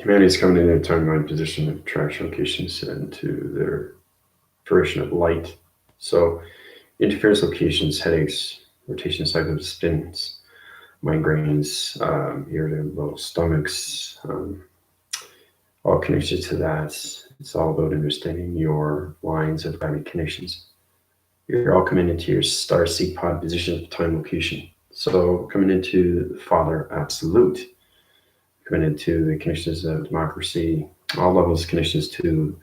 Humanity is coming in a timeline position of traction locations into their fruition of light. So interference locations, headaches, rotation cycles, spins, migraines, irritable stomachs, all connected to that. It's all about understanding your lines of karmic connections. You're all coming into your star seed pod position of time location. So coming into the Father Absolute, coming into the connections of democracy, all levels connections to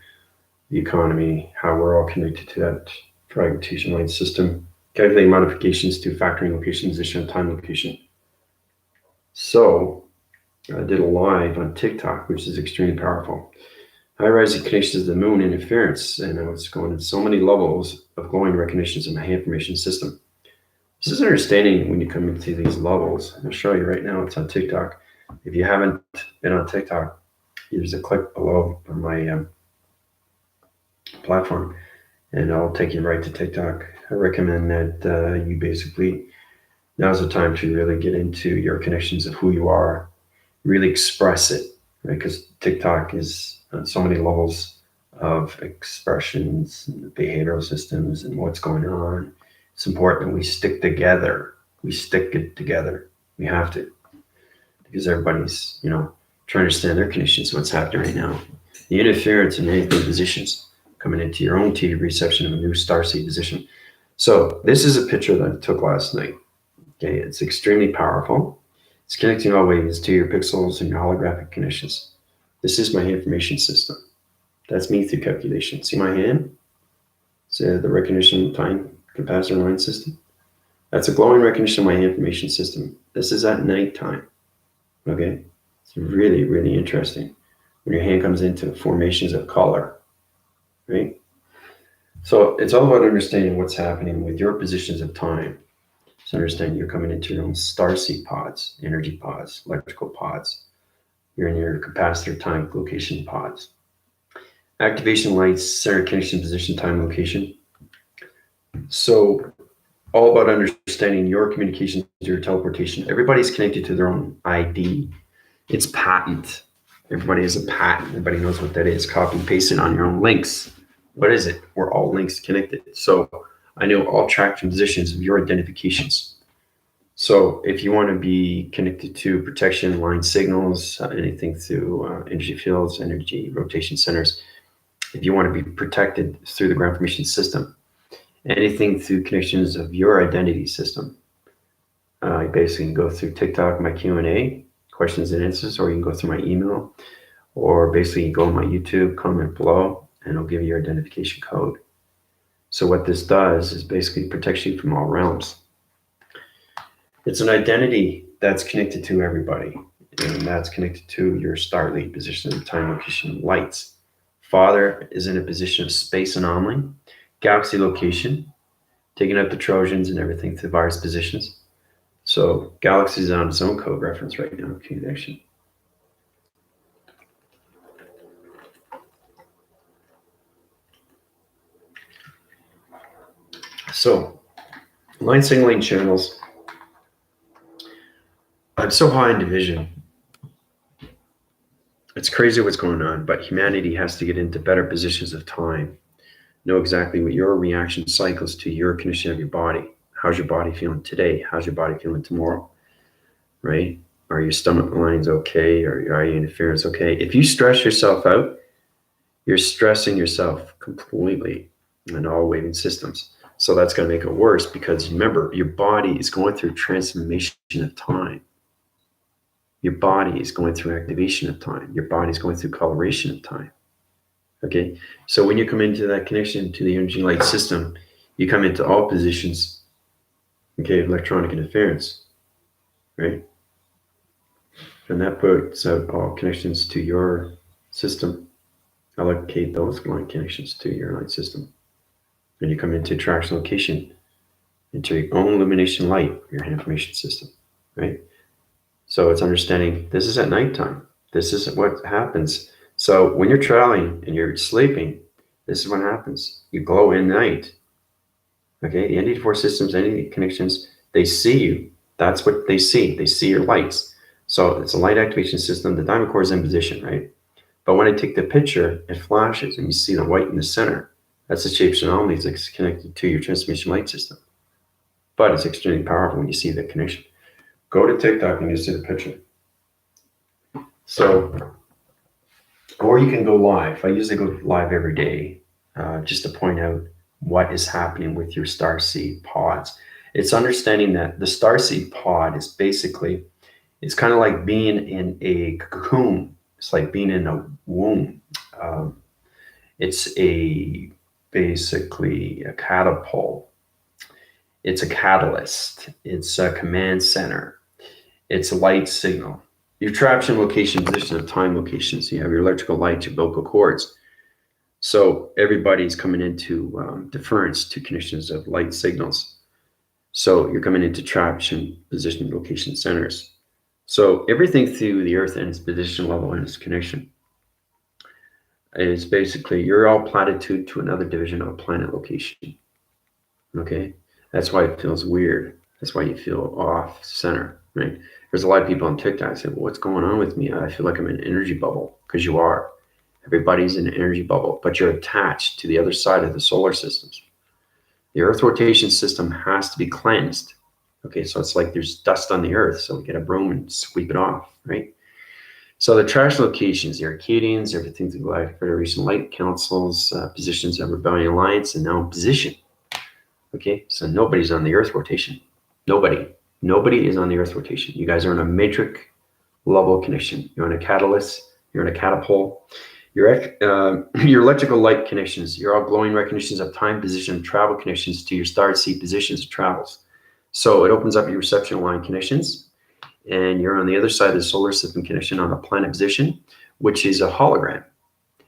the economy, how we're all connected to that fragmentation line system, calculating modifications to factoring location, position, and time location. So I did a live on TikTok, which is extremely powerful. High rising connections to the moon interference, and I was going to so many levels of glowing recognitions in my information system. This is understanding when you come into these levels. I'll show you right now. It's on TikTok. If you haven't been on TikTok, there's a click below on my platform, and I'll take you right to TikTok. I recommend that you basically, now's the time to really get into your connections of who you are, really express it, right? Because TikTok is on so many levels of expressions and behavioral systems and what's going on. It's important we stick together. We stick it together. We have to, because everybody's, trying to understand their conditions, what's happening right now. The interference in anything positions coming into your own TV reception of a new starseed position. So this is a picture that I took last night. Okay, it's extremely powerful. It's connecting all waves to your pixels and your holographic connections. This is my information system. That's me through calculation. See my hand? See the recognition time capacitor line system? That's a glowing recognition of my information system. This is at nighttime. Okay? It's really, really interesting when your hand comes into formations of color. Right? So it's all about understanding what's happening with your positions of time. So understand you're coming into your own starseed pods, energy pods, electrical pods. You're in your capacitor time location pods. Activation lights, center connection position, time, location. So all about understanding your communication to your teleportation. Everybody's connected to their own ID. It's patent. Everybody has a patent. Everybody knows what that is. Copy and paste it on your own links. What is it? We're all links connected. So I know all traction positions of your identifications. So if you want to be connected to protection line signals, anything through energy fields, energy rotation centers, if you want to be protected through the ground formation system, anything through connections of your identity system, you basically can go through TikTok, my Q&A, questions and answers, or you can go through my email, or basically you go on my YouTube, comment below, and it'll give you your identification code. So what this does is basically protects you from all realms. It's an identity that's connected to everybody, and that's connected to your star lead position of time, location, lights. Father is in a position of space anomaly, galaxy location, taking out the Trojans and everything to virus positions. So galaxy is on its own code reference right now, connection. So line signaling channels. I'm so high in division. It's crazy what's going on, but humanity has to get into better positions of time. Know exactly what your reaction cycles to your condition of your body. How's your body feeling today? How's your body feeling tomorrow? Right? Are your stomach lines okay? Or are your interference okay? If you stress yourself out, you're stressing yourself completely in all waving systems. So that's going to make it worse because remember, your body is going through transformation of time. Your body is going through activation of time. Your body is going through coloration of time. Okay, so when you come into that connection to the energy light system, you come into all positions, okay, of electronic interference, right? And that puts out all connections to your system. Allocate those line connections to your light system. And you come into traction location, into your own illumination light, your information system, right? So it's understanding this is at nighttime. This is what happens. So when you're traveling and you're sleeping, this is what happens. You glow in night. Okay, the ND4 systems, any connections, they see you. That's what they see. They see your lights. So it's a light activation system. The diamond core is in position, right? But when I take the picture, it flashes and you see the white in the center. That's the shapes anomalies that's connected to your transmission light system. But it's extremely powerful when you see the connection. Go to TikTok and you see the picture. So, or you can go live. I usually go live every day just to point out what is happening with your starseed pods. It's understanding that the starseed pod is basically, it's kind of like being in a cocoon. It's like being in a womb. It's basically a catapult. It's a catalyst. It's a command center. It's a light signal. Your traction, location, position of time locations. You have your electrical lights, your vocal cords. So everybody's coming into difference to conditions of light signals. So you're coming into traction, position, location centers. So everything through the Earth and its position level and its connection is basically, you're all platitude to another division of planet location. Okay? That's why it feels weird. That's why you feel off center, right? There's a lot of people on TikTok say, well, what's going on with me? I feel like I'm in an energy bubble, because you are. Everybody's in an energy bubble, but you're attached to the other side of the solar systems. The Earth rotation system has to be cleansed. Okay, so it's like there's dust on the Earth, so we get a broom and sweep it off, right? So the trash locations, the Arcadians, everything through the Galactic Federation Light Councils, positions of Rebellion Alliance, and now in position. Okay, so nobody's on the Earth rotation. Nobody is on the Earth rotation. You guys are in a matrix level connection. You're on a catalyst. You're in a catapult. Your electrical light connections. You're all glowing recognitions of time, position, travel connections to your star seed positions of travels. So it opens up your reception line connections, and you're on the other side of the solar system connection on a planet position, which is a hologram.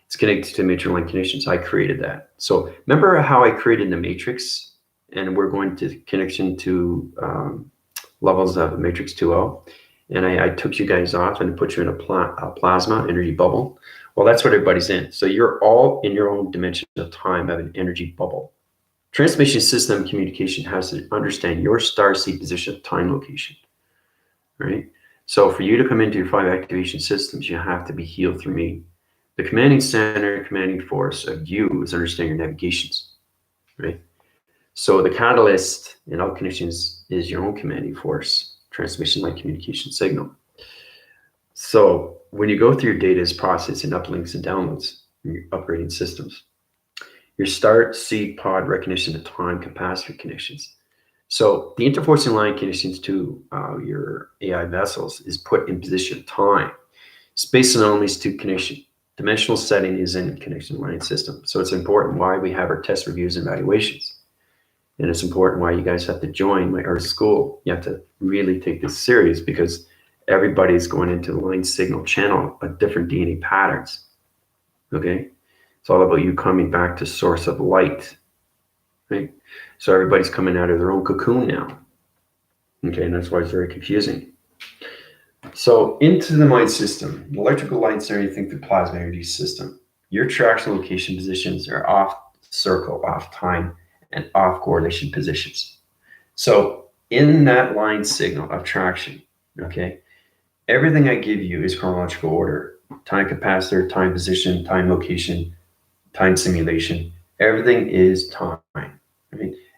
It's connected to matrix line connections. I created that. So remember how I created the matrix, and we're going to connection to levels of matrix 2.0, and I took you guys off and put you in a plasma energy bubble. Well, that's what everybody's in. So you're all in your own dimension of time of an energy bubble. Transmission system communication has to understand your star seed position of time location, right? So for you to come into your 5 activation systems, you have to be healed through me. The commanding center, commanding force of you is understanding your navigations, right? So the catalyst in all connections is your own commanding force, transmission like communication signal. So when you go through your data is processing uplinks and downloads, your upgrading systems, your start seed pod recognition of time capacitor connections. So the interforcing line connections to your AI vessels is put in position of time. Space anomalies to connection. Dimensional setting is in connection line system. So it's important why we have our test reviews and evaluations. And it's important why you guys have to join my Earth School. You have to really take this serious, because everybody's going into the line signal channel at different DNA patterns. Okay? It's all about you coming back to source of light. Right? So everybody's coming out of their own cocoon now. Okay, and that's why it's very confusing. So into the mind system, the electrical lights are anything through plasma energy system. Your traction location positions are off circle, off time, and off correlation positions. So in that line signal of traction, okay, everything I give you is chronological order. Time capacitor, time position, time location, time simulation. Everything is time, right?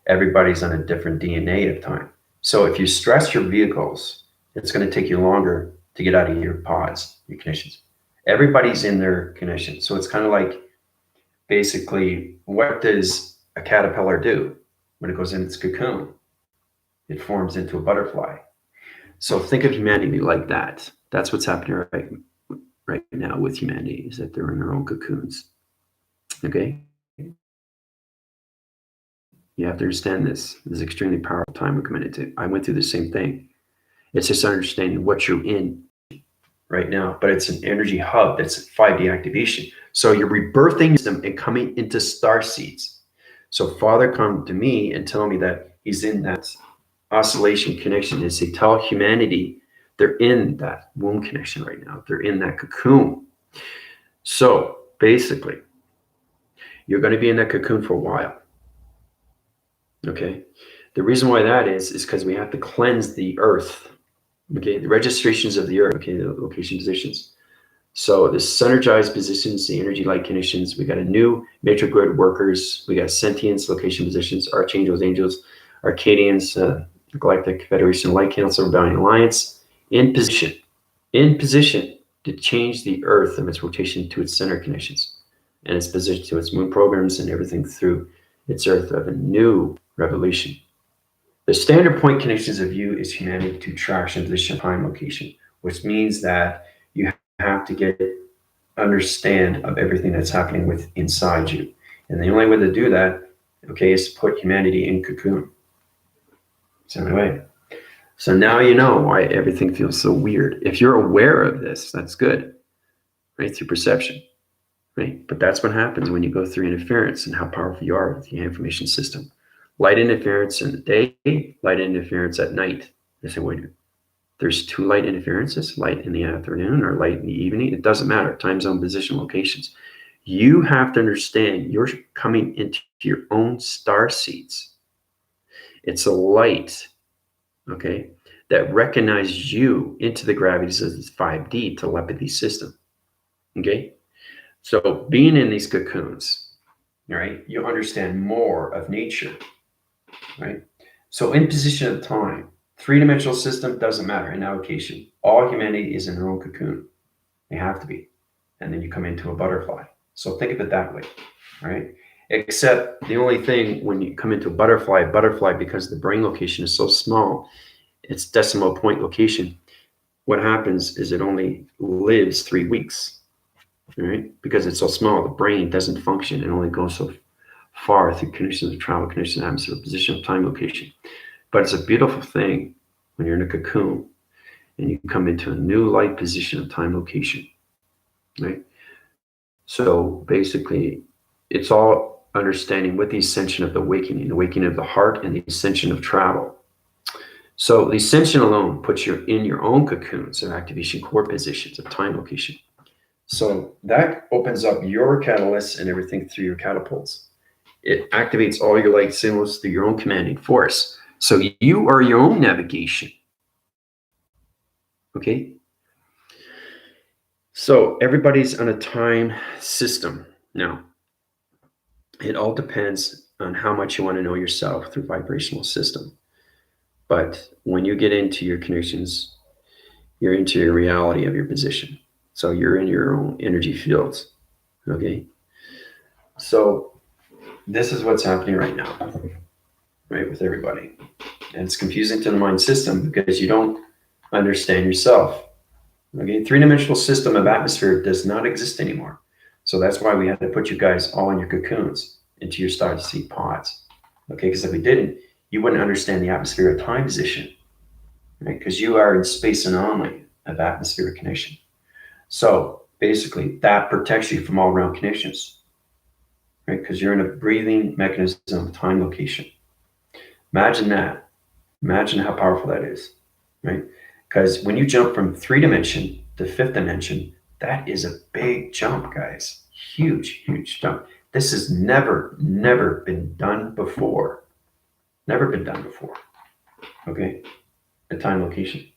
Everybody's on a different DNA of time. So if you stress your vehicles, it's going to take you longer to get out of your pods, your connections. Everybody's in their connection. So it's kind of like, basically, what does a caterpillar do when it goes in its cocoon? It forms into a butterfly. So think of humanity like that. That's what's happening right now with humanity, is that they're in their own cocoons. Okay? You have to understand this. This is extremely powerful time we're coming into. I went through the same thing. It's just understanding what you're in right now, but it's an energy hub that's 5D activation. So you're rebirthing them and coming into star seeds. So Father come to me and tell me that he's in that oscillation connection, is he tell humanity they're in that womb connection right now. They're in that cocoon. So basically, you're going to be in that cocoon for a while. Okay. The reason why that is because we have to cleanse the earth. Okay, the registrations of the earth, okay, the location positions. So the synergized positions, the energy light conditions, we got a new matrix grid workers, we got sentience, location positions, archangels, angels, Arcadians, Galactic Federation, Light Council, Rebellion Alliance, in position to change the Earth of its rotation to its center conditions and its position to its moon programs and everything through its Earth of a new revolution. The standard point conditions of view is humanity to traction, position, time, location, which means that you have to get understand of everything that's happening with inside you. And the only way to do that, okay, is to put humanity in cocoon. It's the only way. So now you know why everything feels so weird. If you're aware of this, that's good, right? Through perception, right? But that's what happens when you go through interference and how powerful you are with the information system. Light interference in the day, light interference at night. I say, wait, there's two light interferences, light in the afternoon or light in the evening. It doesn't matter, time zone, position, locations. You have to understand you're coming into your own star seeds. It's a light, okay, that recognizes you into the gravities of this 5D telepathy system, okay? So being in these cocoons, right, you understand more of nature, right? So in position of time, three-dimensional system doesn't matter in allocation. All humanity is in their own cocoon. They have to be. And then you come into a butterfly. So think of it that way, right? Except the only thing when you come into a butterfly, because the brain location is so small, it's decimal point location. What happens is it only lives 3 weeks, right? Because it's so small, the brain doesn't function. It only goes so far through conditions of travel, conditions of atmosphere, position of time, location. But it's a beautiful thing when you're in a cocoon and you come into a new light position of time, location, right? So basically, it's all understanding with the ascension of the awakening of the heart, and the ascension of travel. So the ascension alone puts you in your own cocoons of activation core positions of time, location. So that opens up your catalysts and everything through your catapults. It activates all your light signals through your own commanding force. So you are your own navigation. Okay? So everybody's on a time system. Now, it all depends on how much you want to know yourself through vibrational system. But when you get into your connections, you're into your reality of your position. So you're in your own energy fields. Okay? So this is what's happening right now, right, with everybody. And it's confusing to the mind system because you don't understand yourself. Okay, three-dimensional system of atmosphere does not exist anymore. So that's why we had to put you guys all in your cocoons, into your star seed pods. Okay, because if we didn't, you wouldn't understand the atmosphere of time position, right? Because you are in space anomaly of atmospheric connection. So basically, that protects you from all round conditions, right? Because you're in a breathing mechanism of time location. Imagine that. Imagine how powerful that is, right? Because when you jump from 3-dimension to 5th dimension, that is a big jump, guys. Huge, huge jump. This has never been done before. Never been done before. Okay? The time location.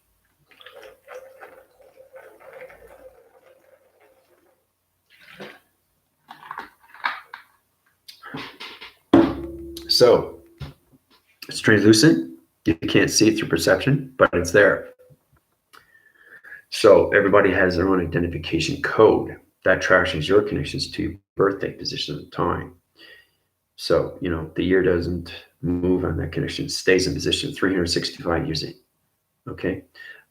So, it's translucent. You can't see it through perception, but it's there. So everybody has their own identification code that tracks your connections to your birthday position at the time. So, the year doesn't move on that connection, it stays in position 365 years in. Okay.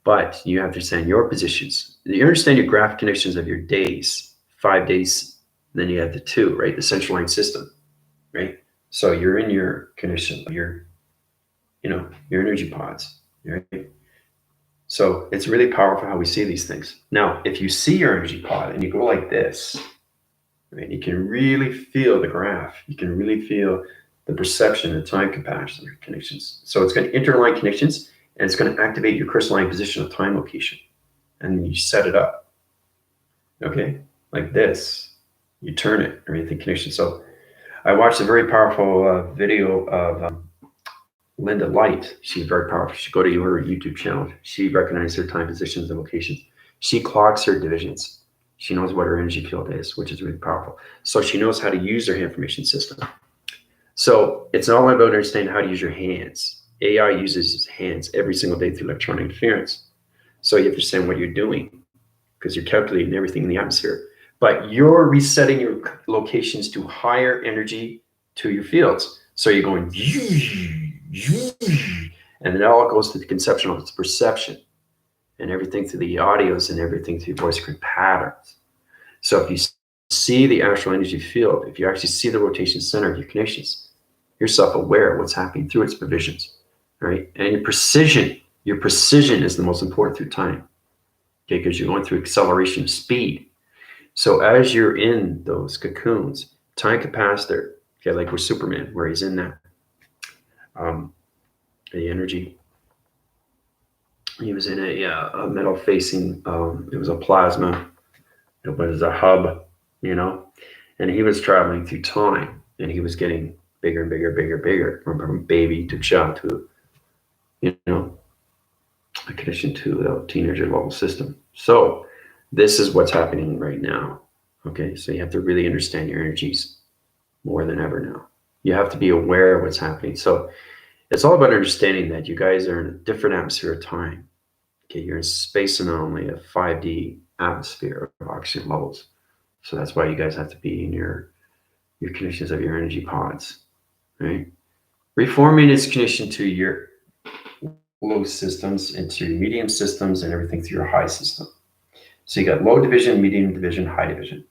But you have to understand your positions. You understand your graph connections of your days, 5 days, then you have the 2, right? The central line system, right? So you're in your connection, your energy pods, right? So it's really powerful how we see these things. Now, if you see your energy pod and you go like this, right, you can really feel the graph. You can really feel the perception and time compassion connections. So it's going to interline connections, and it's going to activate your crystalline position of time location. And you set it up, okay, like this. You turn it, everything connection. So I watched a very powerful video of Linda Light, she's very powerful. She go to her YouTube channel. She recognizes her time, positions, and locations. She clocks her divisions. She knows what her energy field is, which is really powerful. So she knows how to use her information system. So it's all about understanding how to use your hands. AI uses its hands every single day through electronic interference. So you have to understand what you're doing because you're calculating everything in the atmosphere. But you're resetting your locations to higher energy to your fields. So you're going, and then it all goes to the conceptual, it's perception, and everything through the audios and everything through voice grid patterns. So if you see the actual energy field, if you actually see the rotation center of your connections, you're self-aware of what's happening through its provisions, right? And your precision is the most important through time, okay? Because you're going through acceleration of speed. So as you're in those cocoons, time capacitor, okay, like with Superman, where he's in that, the energy, he was in a metal facing, it was a plasma, but it was a hub, and he was traveling through time, and he was getting bigger and bigger, bigger, bigger, from baby to child to, a connection to the teenager level system. So this is what's happening right now. Okay, so you have to really understand your energies more than ever now. You have to be aware of what's happening. So it's all about understanding that you guys are in a different atmosphere of time. Okay, you're in space anomaly, a 5D atmosphere of oxygen levels. So that's why you guys have to be in your connections of your energy pods, right? Reforming its connection to your low systems, into your medium systems, and everything through your high system. So you got low division, medium division, high division.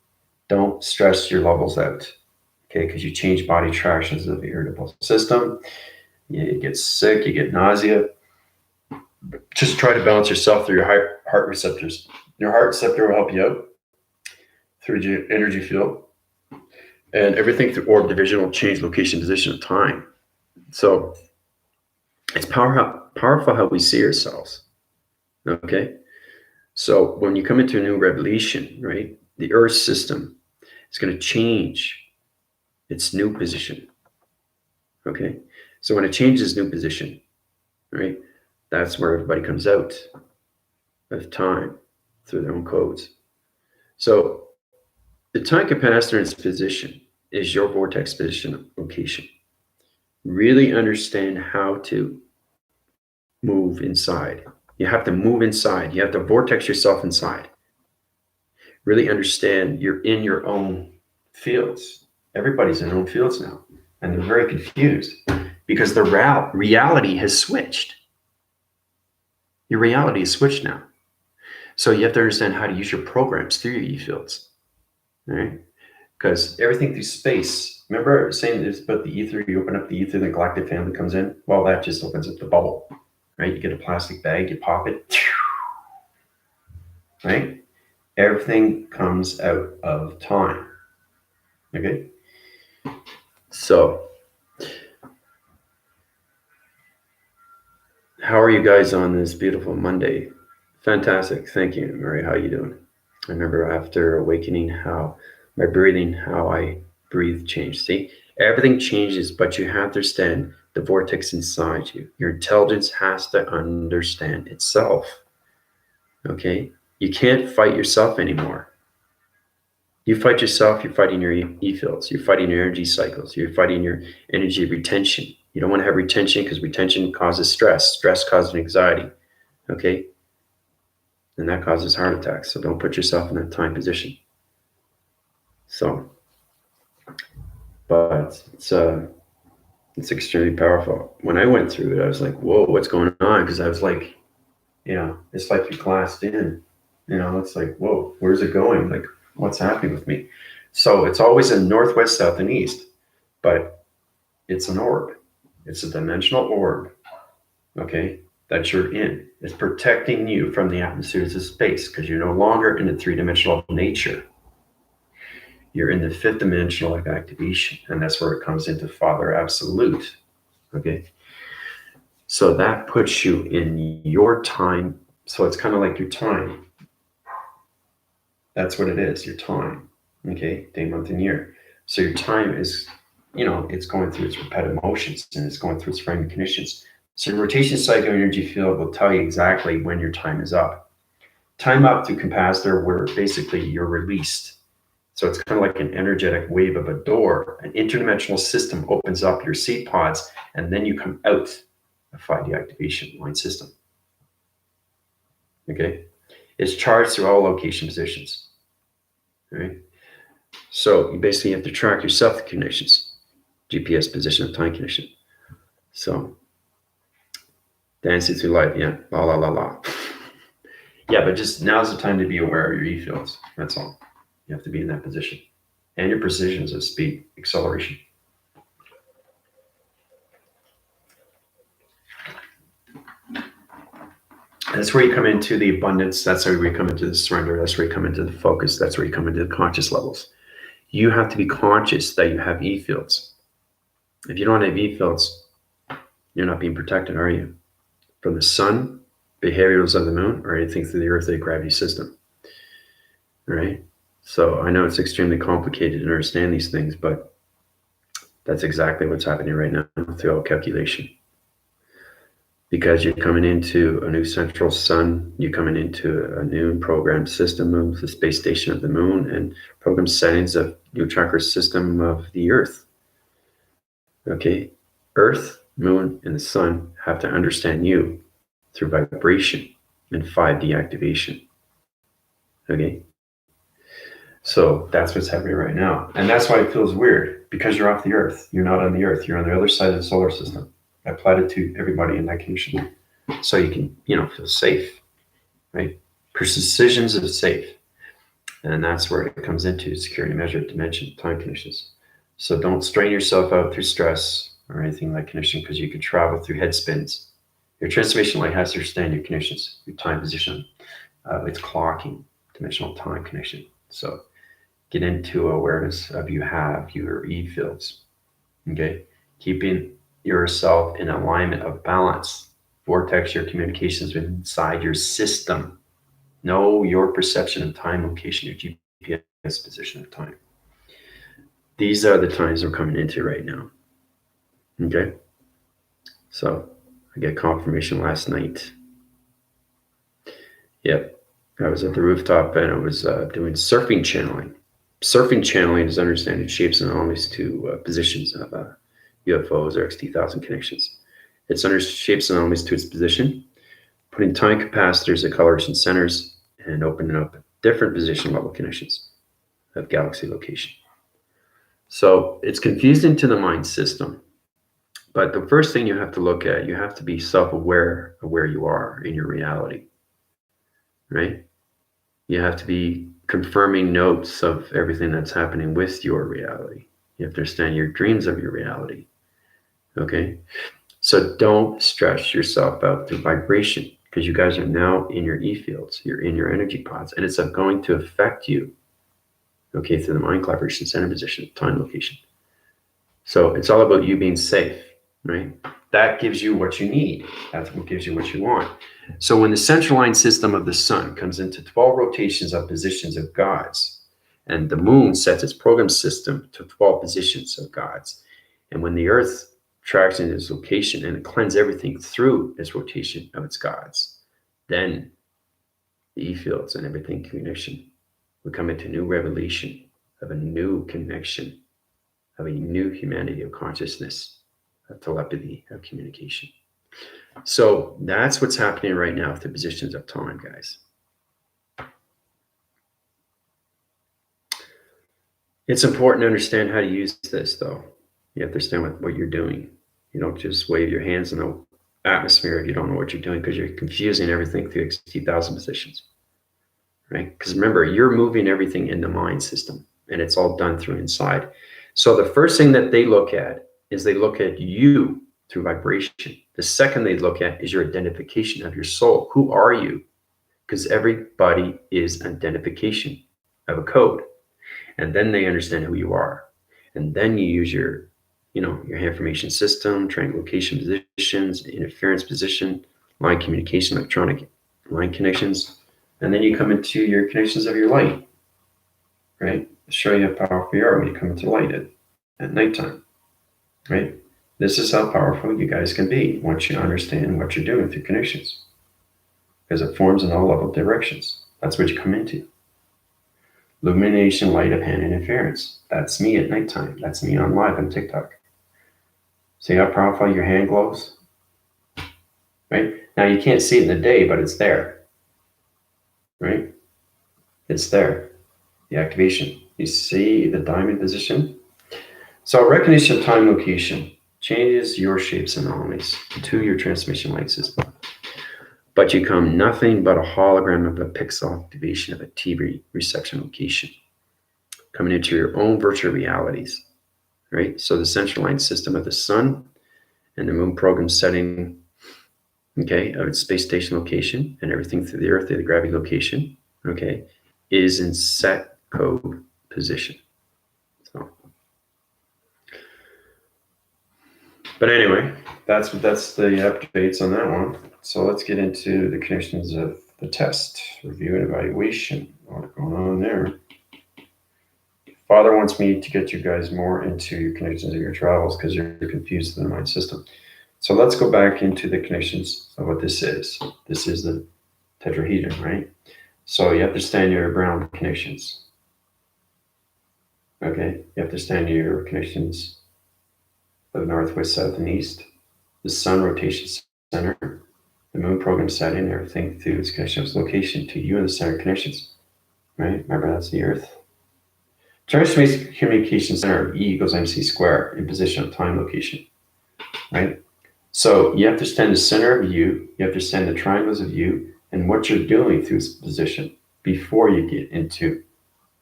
Don't stress your levels out, okay? Because you change body tractions of the irritable system. You get sick, you get nausea. Just try to balance yourself through your heart receptors. Your heart receptor will help you out through your energy field. And everything through orb division will change location, position, of time. So it's powerful how we see ourselves, okay? So when you come into a new revelation, right, the Earth system is going to change its new position, okay? So when it changes new position, right, that's where everybody comes out of time through their own codes. So the time capacitor in its position is your vortex position location. Really understand how to move inside. You have to move inside. You have to vortex yourself inside. Really understand you're in your own fields. Everybody's in their own fields now. And they're very confused because the reality has switched. Your reality is switched now. So you have to understand how to use your programs through your e-fields. All right? Because everything through space, remember saying this about the ether, you open up the ether, the galactic family comes in? Well, that just opens up the bubble, right? You get a plastic bag, you pop it, right? Everything comes out of time, okay? So, how are you guys on this beautiful Monday? Fantastic, thank you, Mary, how you doing? I remember after awakening how my breathing, how I breathe changed. See, everything changes, but you have to understand the vortex inside you. Your intelligence has to understand itself. Okay? You can't fight yourself anymore. You fight yourself, you're fighting your e-fields, you're fighting your energy cycles, you're fighting your energy retention. You don't want to have retention because retention causes stress. Stress causes anxiety. Okay? And that causes heart attacks. So don't put yourself in that time position. So, but it's extremely powerful. When I went through it, I was like, whoa, what's going on? Because I was like, it's like you glassed in. It's like, whoa, where's it going? Like, what's happening with me? So it's always in northwest, south, and east, but it's an orb. It's a dimensional orb, okay, that you're in. It's protecting you from the atmospheres of space because you're no longer in the three-dimensional nature. You're in the fifth dimensional activation, and that's where it comes into Father Absolute, okay? So that puts you in your time. So it's kind of like your time. That's what it is, your time, okay? Day, month, and year. So your time is it's going through its repetitive motions and it's going through its framing conditions. So your rotation cycle energy field will tell you exactly when your time is up. Time up through capacitor, where basically you're released. So it's kind of like an energetic wave of a door. An interdimensional system opens up your seed pods, and then you come out of 5D activation line system. Okay? It's charged through all location positions. All right? So you basically have to track your self conditions, GPS position of time condition. So dancing through life, yeah, la la la la. Yeah, but just now's the time to be aware of your E fields. That's all. You have to be in that position. And your precisions of speed, acceleration. That's where you come into the abundance. That's where you come into the surrender. That's where you come into the focus. That's where you come into the conscious levels. You have to be conscious that you have E fields. If you don't have E fields, you're not being protected, are you? From the sun, behaviors of the moon, or anything through the earthly gravity system. All right? So I know it's extremely complicated to understand these things, but that's exactly what's happening right now through all calculation. Because you're coming into a new central sun, you're coming into a new programmed system of the space station of the moon and program settings of new chakra system of the earth. Okay? Earth, moon, and the sun have to understand you through vibration and 5D activation. Okay? So that's what's happening right now. And that's why it feels weird, because you're off the earth. You're not on the earth. You're on the other side of the solar system. I applied it to everybody in that condition. So you can, feel safe, right? Precisions is safe. And that's where it comes into security measured dimension, time conditions. So don't strain yourself out through stress or anything like condition, because you could travel through head spins. Your transformation light has to understand your conditions, your time position. It's clocking, dimensional time connection. So get into awareness of your E fields. Okay? Keeping yourself in alignment of balance. Vortex your communications inside your system. Know your perception of time, location, your GPS position of time. These are the times we're coming into right now. Okay? So I get confirmation last night. Yep. I was at the rooftop and I was doing surfing channeling. Surfing channeling is understanding shapes and anomalies to positions of UFOs or XT1000 connections. It's under shapes and anomalies to its position, putting time capacitors at colors and centers, and opening up different position level connections of galaxy location. So it's confused into the mind system. But the first thing you have to look at, you have to be self-aware of where you are in your reality, right? You have to be confirming notes of everything that's happening with your reality. You have to understand your dreams of your reality, okay? So don't stress yourself out through vibration, because you guys are now in your E fields. You're in your energy pods, and it's going to affect you, okay, through the mind collaboration center position, time, location. So it's all about you being safe, right? That gives you what you need. That's what gives you what you want. So when the central line system of the sun comes into 12 rotations of positions of gods, and the moon sets its program system to 12 positions of gods, and when the earth tracks in its location and it cleanses everything through its rotation of its gods, then the E fields and everything connection will come into new revelation of a new connection, of a new humanity of consciousness, of telepathy, of communication. So that's what's happening right now with the positions of time, guys. It's important to understand how to use this, though. You have to understand what you're doing. You don't just wave your hands in the atmosphere if you don't know what you're doing, because you're confusing everything through XT1000 positions, right? Because remember, you're moving everything in the mind system, and it's all done through inside. So the first thing that they look at is they look at you through vibration. The second they look at is your identification of your soul. Who are you? Because everybody is identification of a code. And then they understand who you are. And then you use your information system, triangle location positions, interference position, line communication, electronic line connections. And then you come into your connections of your light, right? Show you how powerful you are when you come into light at nighttime. right? This is how powerful you guys can be once you understand what you're doing through connections, because it forms in all level directions. That's what you come into. Illumination, light of hand interference. That's me at nighttime. That's me on live on TikTok. See how powerful your hand glows? Right? Now you can't see it in the day, but it's there. Right? It's there. The activation. You see the diamond position? So recognition of time location changes your shapes and anomalies to your transmission light system. But you become nothing but a hologram of a pixel activation of a TV reception location, coming into your own virtual realities, right? So the central line system of the sun and the moon program setting, okay, of its space station location and everything through the Earth, the gravity location, okay, is in set code position. So, but anyway, that's the updates on that one. So let's get into the connections of the test, review and evaluation. What's going on there? Father wants me to get you guys more into your connections of your travels because you're confused in the mind system. So let's go back into the connections of what this is. This is the tetrahedron, right? So you understand your ground connections. Okay, you understand your connections of northwest, south, and east. The sun rotation center, the moon program setting, everything through its connections location to you and the center connections, right? Remember, that's the Earth. Transmission communication center of E equals mc squared in position of time location, right? So you have to understand the center of you, you have to understand the triangles of you and what you're doing through this position before you get into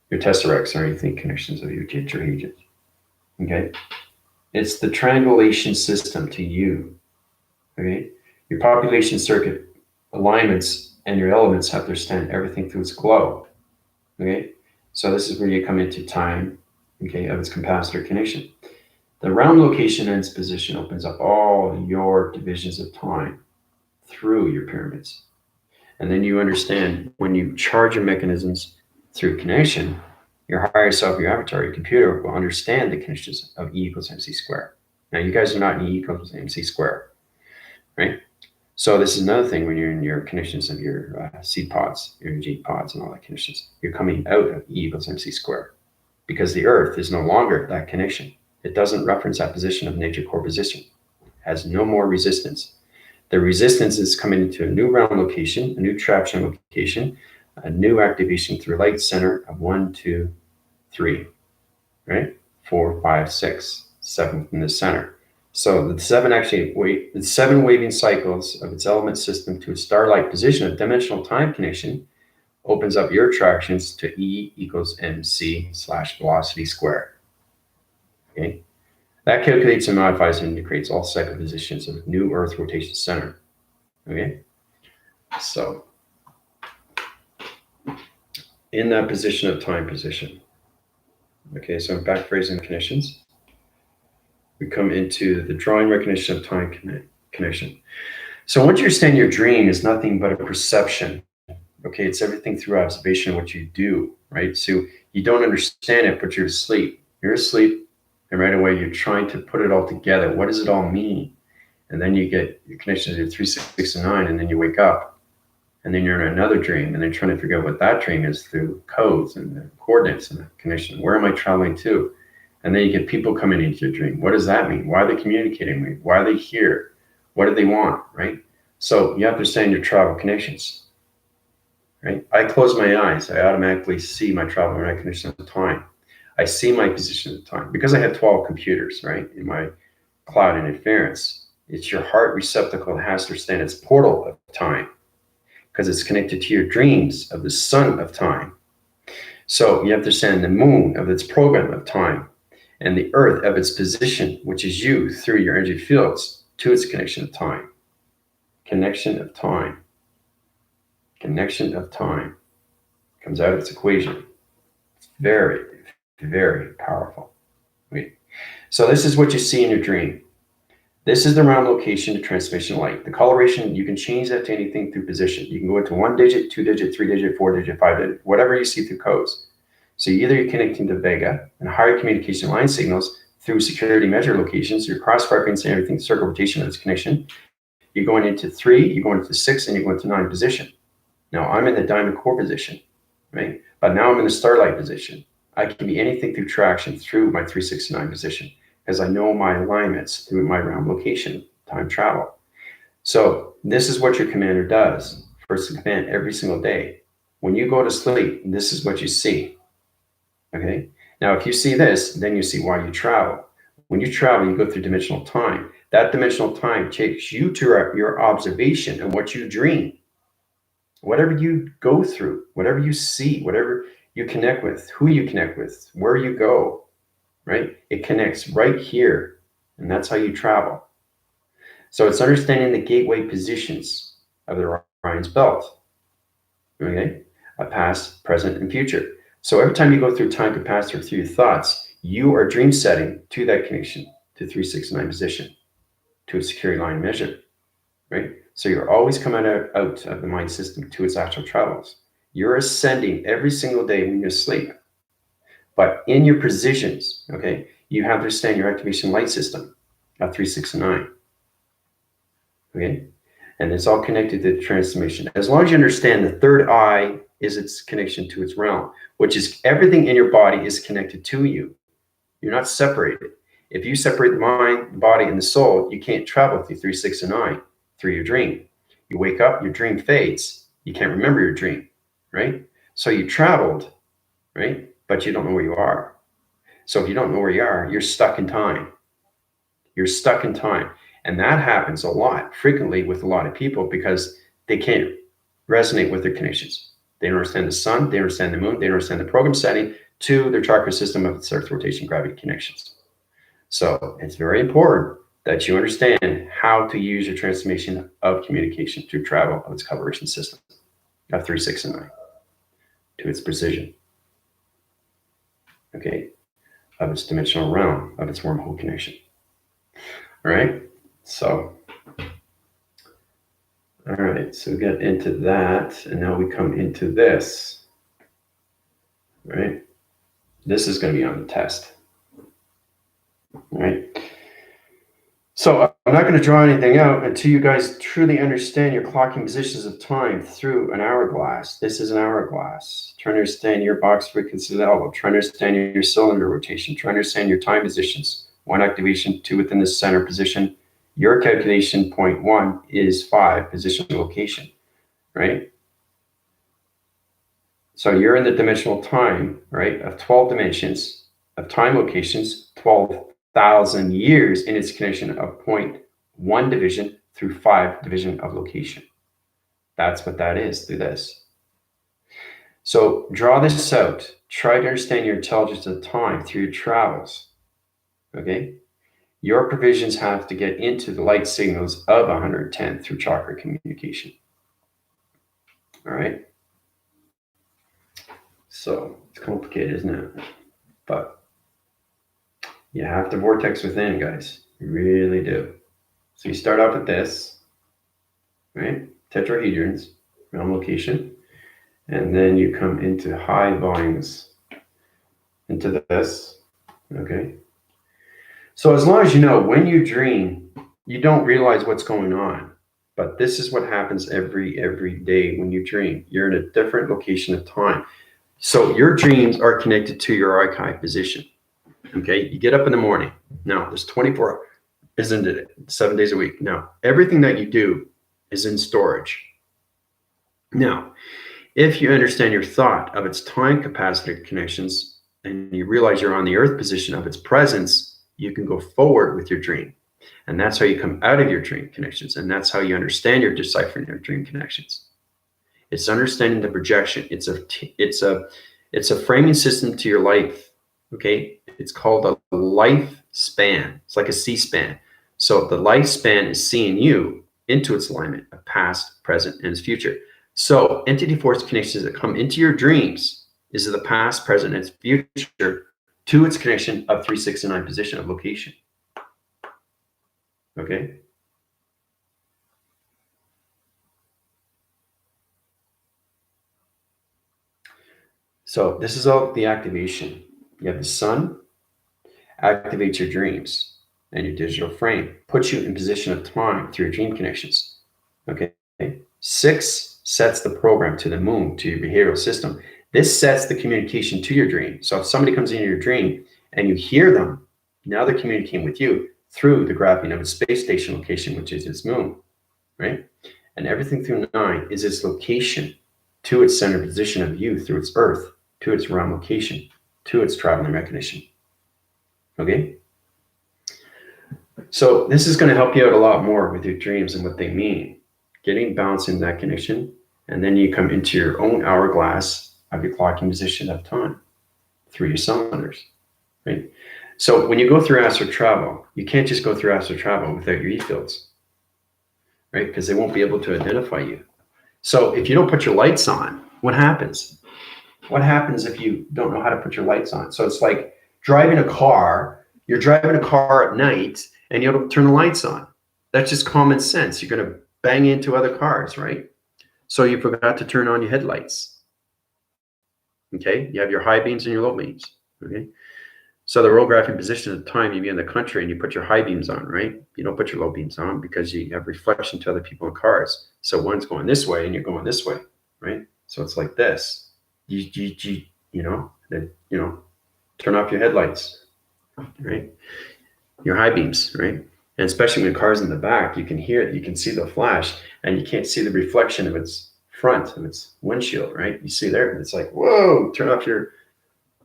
your tesseracts or anything connections of your tetrahedron. Okay? It's the triangulation system to you. Okay? Your population circuit alignments and your elements have to understand everything through its globe. Okay? So this is where you come into time, okay, of its capacitor connection. The round location and its position opens up all your divisions of time through your pyramids. And then you understand when you charge your mechanisms through connection, your higher self, your avatar, your computer will understand the connections of E equals mc squared. Now you guys are not in E equals mc squared, right? So this is another thing when you're in your connections of your seed pods, your G pods and all that connections. You're coming out of E equals mc squared because the Earth is no longer that connection. It doesn't reference that position of nature core position. It has no more resistance. The resistance is coming into a new round location, a new traction location, a new activation through light center of 1, 2, 3, right? 4, 5, 6, 7 from the center. So the seven waving cycles of its element system to a starlight position of dimensional time connection opens up your attractions to E equals mc / velocity squared. Okay, that calculates and modifies and creates all cycle positions of new Earth rotation center. Okay, so in that position of time position. Okay, so I'm back phrasing conditions. We come into the drawing recognition of time connection. So once you understand your dream is nothing but a perception. Okay, it's everything through observation of what you do, right? So you don't understand it, but you're asleep. You're asleep, and right away you're trying to put it all together. What does it all mean? And then you get your connections to 3, 6, and 9, and then you wake up, and then you're in another dream, and then trying to figure out what that dream is through codes and the coordinates and the connection. Where am I traveling to? And then you get people coming into your dream. What does that mean? Why are they communicating with me? Why are they here? What do they want, right? So you have to understand your travel connections, right? I close my eyes. I automatically see my travel recognition at the time. I see my position at the time. Because I have 12 computers, right, in my cloud interference, it's your heart receptacle that has to understand its portal of time because it's connected to your dreams of the sun of time. So you have to understand the moon of its program of time and the earth of its position, which is you through your energy fields to its connection of time. Connection of time. Connection of time comes out of its equation. It's very, very powerful. Wait. So this is what you see in your dream. This is the round location to transmission light. The coloration, you can change that to anything through position. You can go into 1 digit, 2 digit, 3 digit, 4 digit, 5 digit, whatever you see through codes. So either you're connecting to Vega and higher communication line signals through security measure locations, you're cross-referencing everything, circle rotation of its connection. You're going into 3, you're going into 6, and you're going to 9 position. Now I'm in the diamond core position, right? But now I'm in the starlight position. I can be anything through traction through my 3, 6, 9 position, because I know my alignments through my realm location, time travel. So this is what your commander does for command every single day. When you go to sleep, this is what you see. Okay. Now, if you see this, then you see why you travel. When you travel, you go through dimensional time. That dimensional time takes you to your observation and what you dream. Whatever you go through, whatever you see, whatever you connect with, who you connect with, where you go, right? It connects right here. And that's how you travel. So it's understanding the gateway positions of the Orion's belt. Okay? A past, present, and future. So every time you go through time capacity or through your thoughts, you are dream setting to that connection, to 3, 6, 9 position, to a security line measure, right? So you're always coming out of the mind system to its actual travels. You're ascending every single day when you're asleep. But in your positions, okay, you have to understand your activation light system of 3, 6, and 9. Okay? And it's all connected to the transformation. As long as you understand the third eye is its connection to its realm, which is everything in your body is connected to you. You're not separated. If you separate the mind, the body, and the soul, you can't travel through 3, 6, and 9 through your dream. You wake up, your dream fades. You can't remember your dream, right? So you traveled, right? But you don't know where you are. So if you don't know where you are, you're stuck in time. You're stuck in time. And that happens a lot, frequently with a lot of people because they can't resonate with their connections. They don't understand the sun, they don't understand the moon, they don't understand the program setting to their chakra system of its earth rotation gravity connections. So it's very important that you understand how to use your transformation of communication through travel of its calibration system of 3, 6, and 9 to its precision. Okay, of its dimensional realm, of its wormhole connection. All right, so, all right, so we get into that, and now we come into this, right? This is going to be on the test, right? So I'm not going to draw anything out until you guys truly understand your clocking positions of time through an hourglass. This is an hourglass. Try to understand your box frequency level. Try to understand your cylinder rotation. Try to understand your time positions. 1 activation, 2 within the center position. Your calculation point 1 is 5 position location, right? So you're in the dimensional time, right, of 12 dimensions of time locations, 12,000 years in its connection of 0.1 division through 5 division of location. That's what that is through this. So draw this out. Try to understand your intelligence of time through your travels. Okay? Your provisions have to get into the light signals of 110 through chakra communication. All right? So it's complicated, isn't it? But you have to vortex within, guys. You really do. So you start off with this, right? Tetrahedrons, realm location. And then you come into high volumes into this, okay? So as long as you know, when you dream, you don't realize what's going on. But this is what happens every day when you dream. You're in a different location of time. So your dreams are connected to your archive position. Okay, you get up in the morning. Now, there's 24, isn't it? 7 days a week. Now, everything that you do is in storage. Now, if you understand your thought of its time capacity connections and you realize you're on the earth position of its presence, you can go forward with your dream. And that's how you come out of your dream connections. And that's how you understand your deciphering your dream connections. It's understanding the projection. It's a framing system to your life. Okay, it's called a lifespan. It's like a C-span. So the lifespan is seeing you into its alignment of past, present, and its future. So entity force connections that come into your dreams is the past, present, and its future to its connection of 3, 6, and 9 position of location. Okay. So this is all the activation. You have the sun activates your dreams and your digital frame, puts you in position of time through your dream connections. Okay. 6 sets the program to the moon, to your behavioral system. This sets the communication to your dream. So if somebody comes into your dream and you hear them, now they're communicating with you through the graphing of its space station location, which is its moon, right? And everything through 9 is its location to its center position of you through its earth, to its realm location, to its traveling recognition. Okay? So this is going to help you out a lot more with your dreams and what they mean. Getting balance in that connection, and then you come into your own hourglass of your clocking position of time through your cylinders, right? So when you go through astral travel, you can't just go through astral travel without your e-fields, right? Because they won't be able to identify you. So if you don't put your lights on, what happens? What happens if you don't know how to put your lights on? So it's like driving a car. You're driving a car at night and you don't turn the lights on. That's just common sense. You're going to bang into other cars, right? So you forgot to turn on your headlights. Okay, you have your high beams and your low beams. Okay, so the road graphing position at the time you be in the country and you put your high beams on, right? You don't put your low beams on because you have reflection to other people in cars. So one's going this way and you're going this way, right? So it's like this. You know, turn off your headlights, right? Your high beams, right? And especially when the car's in the back, you can hear it, you can see the flash, and you can't see the reflection of its front, of its windshield, right? You see there, it's like, whoa, turn off your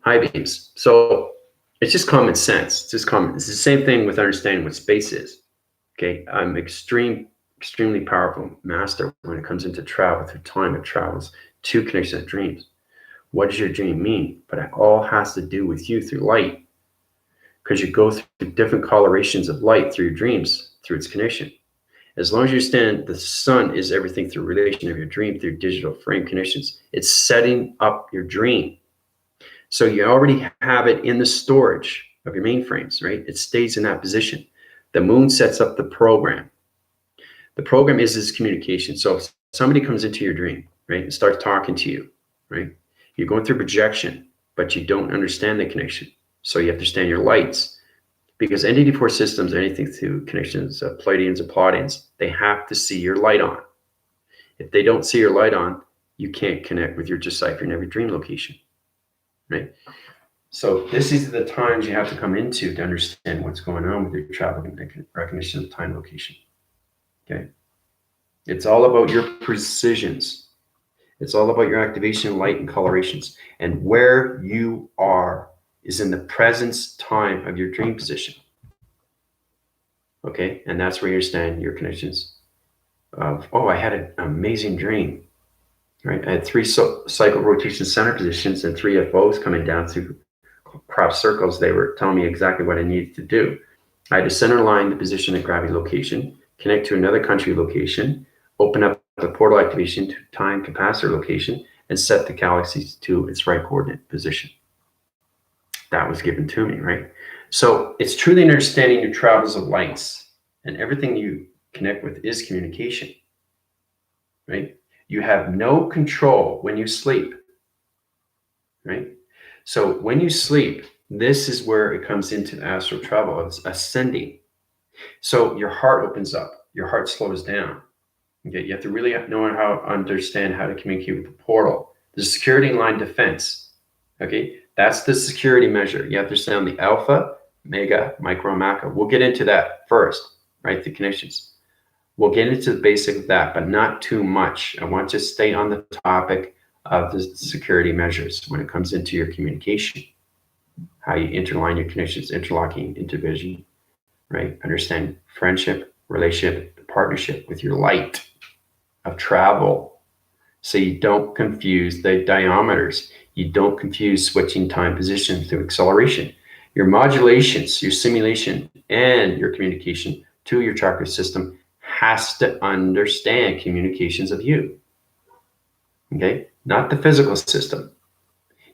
high beams. So it's just common sense. It's just common. It's the same thing with understanding what space is. Okay, I'm extremely powerful master when it comes into travel through time. It travels to connection of dreams. What does your dream mean? But it all has to do with you through light. Because you go through different colorations of light through your dreams, through its connection. As long as you understand the sun is everything through relation of your dream, through digital frame connections, it's setting up your dream. So you already have it in the storage of your mainframes, right? It stays in that position. The moon sets up the program. The program is this communication. So if somebody comes into your dream, right, and starts talking to you, right? You're going through projection, but you don't understand the connection. So you have to understand your lights, because NDD4 systems, anything through connections of Pleiadians and Pleiadians, they have to see your light on. If they don't see your light on, you can't connect with your decipher in every dream location, right? So this is the times you have to come into to understand what's going on with your travel recognition of time location, okay? It's all about your precisions. It's all about your activation, light, and colorations, and where you are is in the presence time of your dream position. Okay, and that's where you understand your connections of, oh, I had an amazing dream, right? I had 3 cycle rotation center positions and 3 FOs coming down through cross circles. They were telling me exactly what I needed to do. I had to center line the position at gravity location, connect to another country location, open up the portal activation to time capacitor location, and set the galaxies to its right coordinate position. That was given to me, right? So it's truly understanding your travels of lights, and everything you connect with is communication, right? You have no control when you sleep, right? So when you sleep, this is where it comes into astral travel. It's ascending. So your heart opens up, your heart slows down. Okay, you have to really know how to understand how to communicate with the portal, the security line defense. Okay, that's the security measure. You have to understand the alpha, mega, micro, macro. We'll get into that first, right? The connections. We'll get into the basic of that, but not too much. I want to stay on the topic of the security measures when it comes into your communication, how you interline your connections, interlocking, intervision, right? Understand friendship, relationship, partnership with your light of travel. So you don't confuse the diameters. You don't confuse switching time position through acceleration. Your modulations, your simulation, and your communication to your chakra system has to understand communications of you. Okay? Not the physical system.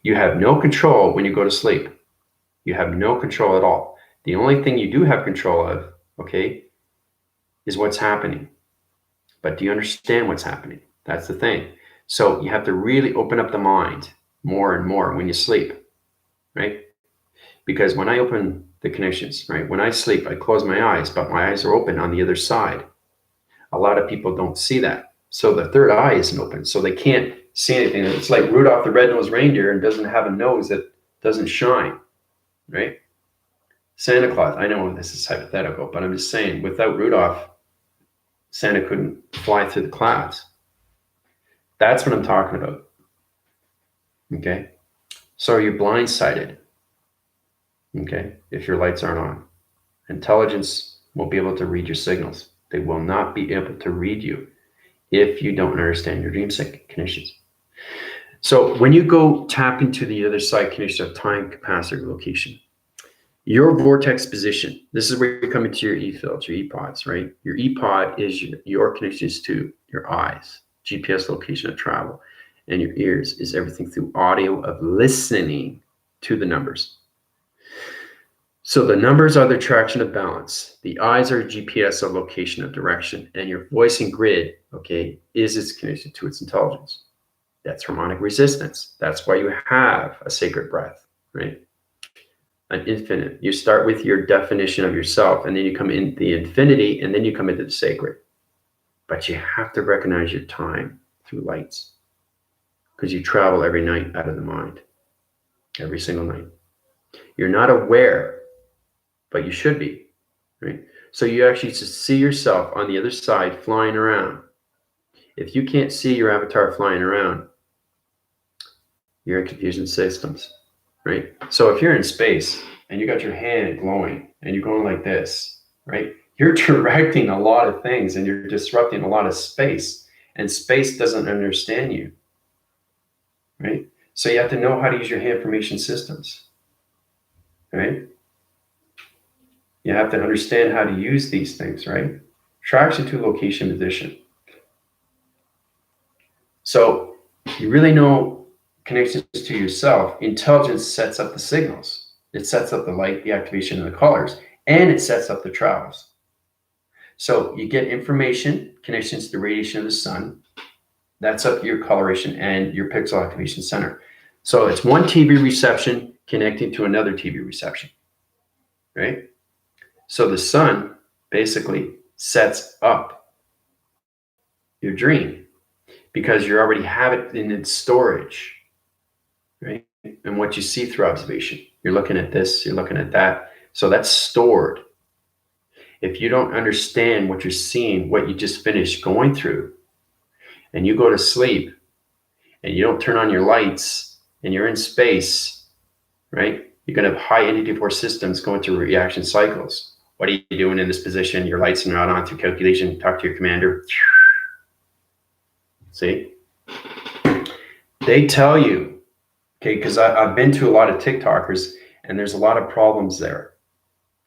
You have no control when you go to sleep. You have no control at all. The only thing you do have control of, okay, is what's happening. But do you understand what's happening? That's the thing. So you have to really open up the mind more and more when you sleep, right? Because when I open the connections, right? When I sleep, I close my eyes, but my eyes are open on the other side. A lot of people don't see that. So the third eye isn't open, so they can't see anything. It's like Rudolph the Red-Nosed Reindeer and doesn't have a nose that doesn't shine, right? Santa Claus, I know this is hypothetical, but I'm just saying, without Rudolph, Santa couldn't fly through the clouds. That's what I'm talking about. Okay? So you're blindsided, okay, if your lights aren't on. Intelligence won't be able to read your signals. They will not be able to read you if you don't understand your dream conditions. So when you go tap into the other side condition of time, capacity, location, your vortex position, this is where you're coming to your E-fields, your E-pods, right? Your E-pod is your connections to your eyes, GPS location of travel, and your ears is everything through audio of listening to the numbers. So the numbers are the traction of balance. The eyes are GPS of location of direction, and your voice and grid, okay, is its connection to its intelligence. That's harmonic resistance. That's why you have a sacred breath, right? An infinite. You start with your definition of yourself, and then you come into the infinity, and then you come into the sacred. But you have to recognize your time through lights, because you travel every night out of the mind, every single night. You're not aware, but you should be, right? So you actually see yourself on the other side flying around. If you can't see your avatar flying around, you're in confusion systems, right? So if you're in space and you got your hand glowing and you're going like this, right? You're directing a lot of things and you're disrupting a lot of space, and space doesn't understand you, right? So you have to know how to use your hand formation systems, right? You have to understand how to use these things, right? Traction to location position. So you really know connections to yourself. Intelligence sets up the signals. It sets up the light, the activation, and the colors, and it sets up the travels. So you get information, connections to the radiation of the sun. That's up your coloration and your pixel activation center. So it's one TV reception connecting to another TV reception, right? So the sun basically sets up your dream because you already have it in its storage, right? And what you see through observation, you're looking at this, you're looking at that. So that's stored. If you don't understand what you're seeing, what you just finished going through, and you go to sleep and you don't turn on your lights and you're in space, right? You're going to have high entity force systems going through reaction cycles. What are you doing in this position? Your lights are not on through calculation. Talk to your commander. See? They tell you, okay, because I've been to a lot of TikTokers and there's a lot of problems there.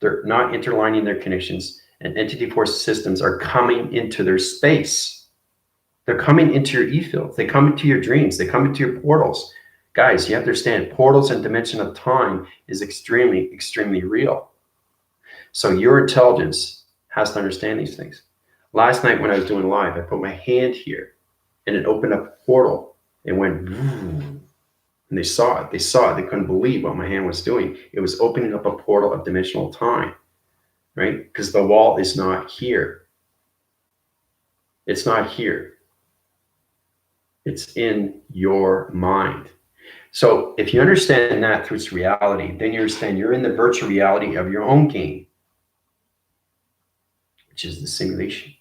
They're not interlining their connections, and entity force systems are coming into their space. They're coming into your E-field. They come into your dreams. They come into your portals. Guys, you have to understand portals and dimension of time is extremely, extremely real. So your intelligence has to understand these things. Last night when I was doing live, I put my hand here and it opened up a portal. It went, and they saw it. They saw it. They couldn't believe what my hand was doing. It was opening up a portal of dimensional time, right? Because the wall is not here. It's not here. It's in your mind. So if you understand that through its reality, then you understand you're in the virtual reality of your own game, which is the simulation,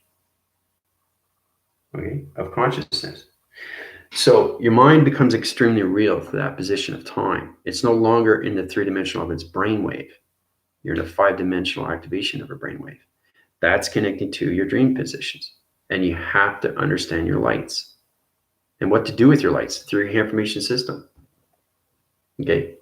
okay, of consciousness. So your mind becomes extremely real for that position of time. It's no longer in the 3-dimensional of its brainwave. You're in a 5-dimensional activation of a brainwave. That's connecting to your dream positions. And you have to understand your lights and what to do with your lights through your information system. Okay.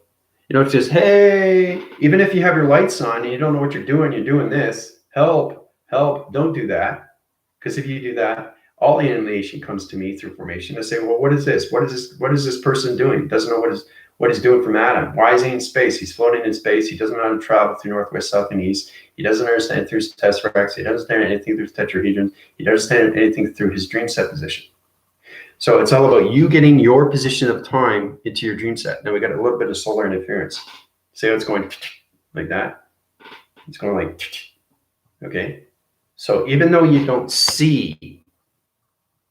You know, it's just, hey, even if you have your lights on and you don't know what you're doing this, help, don't do that. Because if you do that, all the information comes to me through formation. I say, well, what is this? What is this person doing? Doesn't know what he's doing from Adam. Why is he in space? He's floating in space. He doesn't know how to travel through northwest, south, and east. He doesn't understand through tesseract. He doesn't understand anything through tetrahedron. He doesn't understand anything through his dream set position. So it's all about you getting your position of time into your dream set. Now we got a little bit of solar interference. See how it's going like that? It's going like, okay. So even though you don't see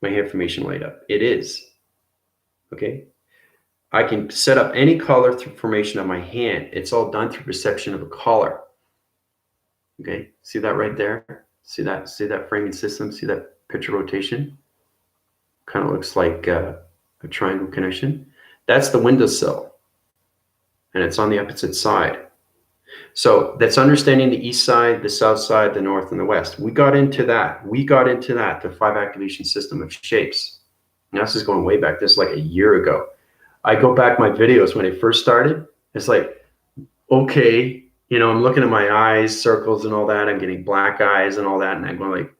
my information light up, it is, okay. I can set up any color through formation of my hand. It's all done through perception of a color. Okay, see that right there? See that framing system? See that picture rotation? Kind of looks like a triangle connection. That's the windowsill, and it's on the opposite side. So that's understanding the east side, the south side, the north, and the west. We got into that. The 5 activation system of shapes. Now this is going way back. This is like a year ago. I go back my videos when I first started. It's like, okay, I'm looking at my eyes, circles and all that. I'm getting black eyes and all that. And I'm going like,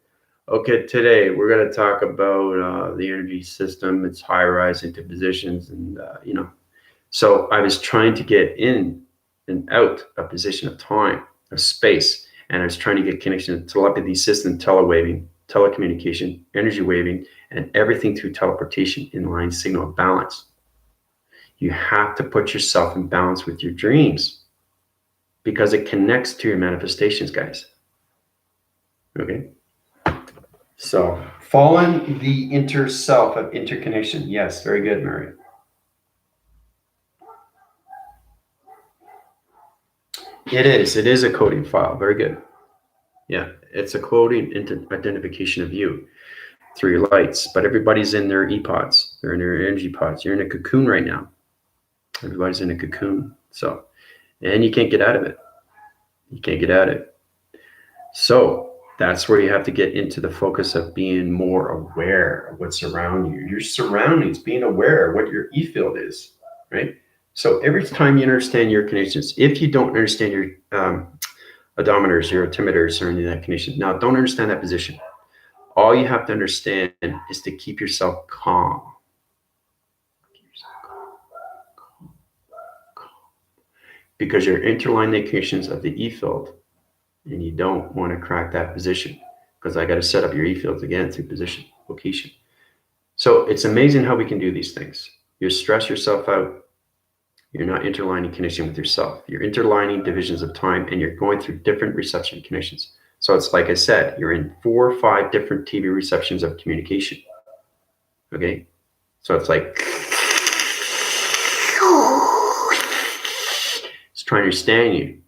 okay, today we're going to talk about the energy system, its high rise into positions. And, so I was trying to get in and out of position of time, of space. And I was trying to get connection to telepathy system, telewaving, telecommunication, energy waving, and everything through teleportation in line signal of balance. You have to put yourself in balance with your dreams because it connects to your manifestations, guys. Okay? So, fallen the inter self of interconnection. Yes, very good, Mary. It is a coding file. Very good. Yeah, it's a coding identification of you through your lights, but everybody's in their e-pods. They're in their energy pods. You're in a cocoon right now. Everybody's in a cocoon. So, and you can't get out of it. You can't get out of it. So that's where you have to get into the focus of being more aware of what's around you, your surroundings, being aware of what your e-field is, right? So every time you understand your connections, if you don't understand your odometers, your altimeters, or any of that connection, now don't understand that position. All you have to understand is to keep yourself calm. Because you're interlining the connections of the e-field, and you don't want to crack that position because I got to set up your e-fields again through position, location. So it's amazing how we can do these things. You stress yourself out. You're not interlining connection with yourself. You're interlining divisions of time, and you're going through different reception connections. So it's like I said, you're in 4 or 5 different TV receptions of communication. Okay? So it's like it's trying to understand you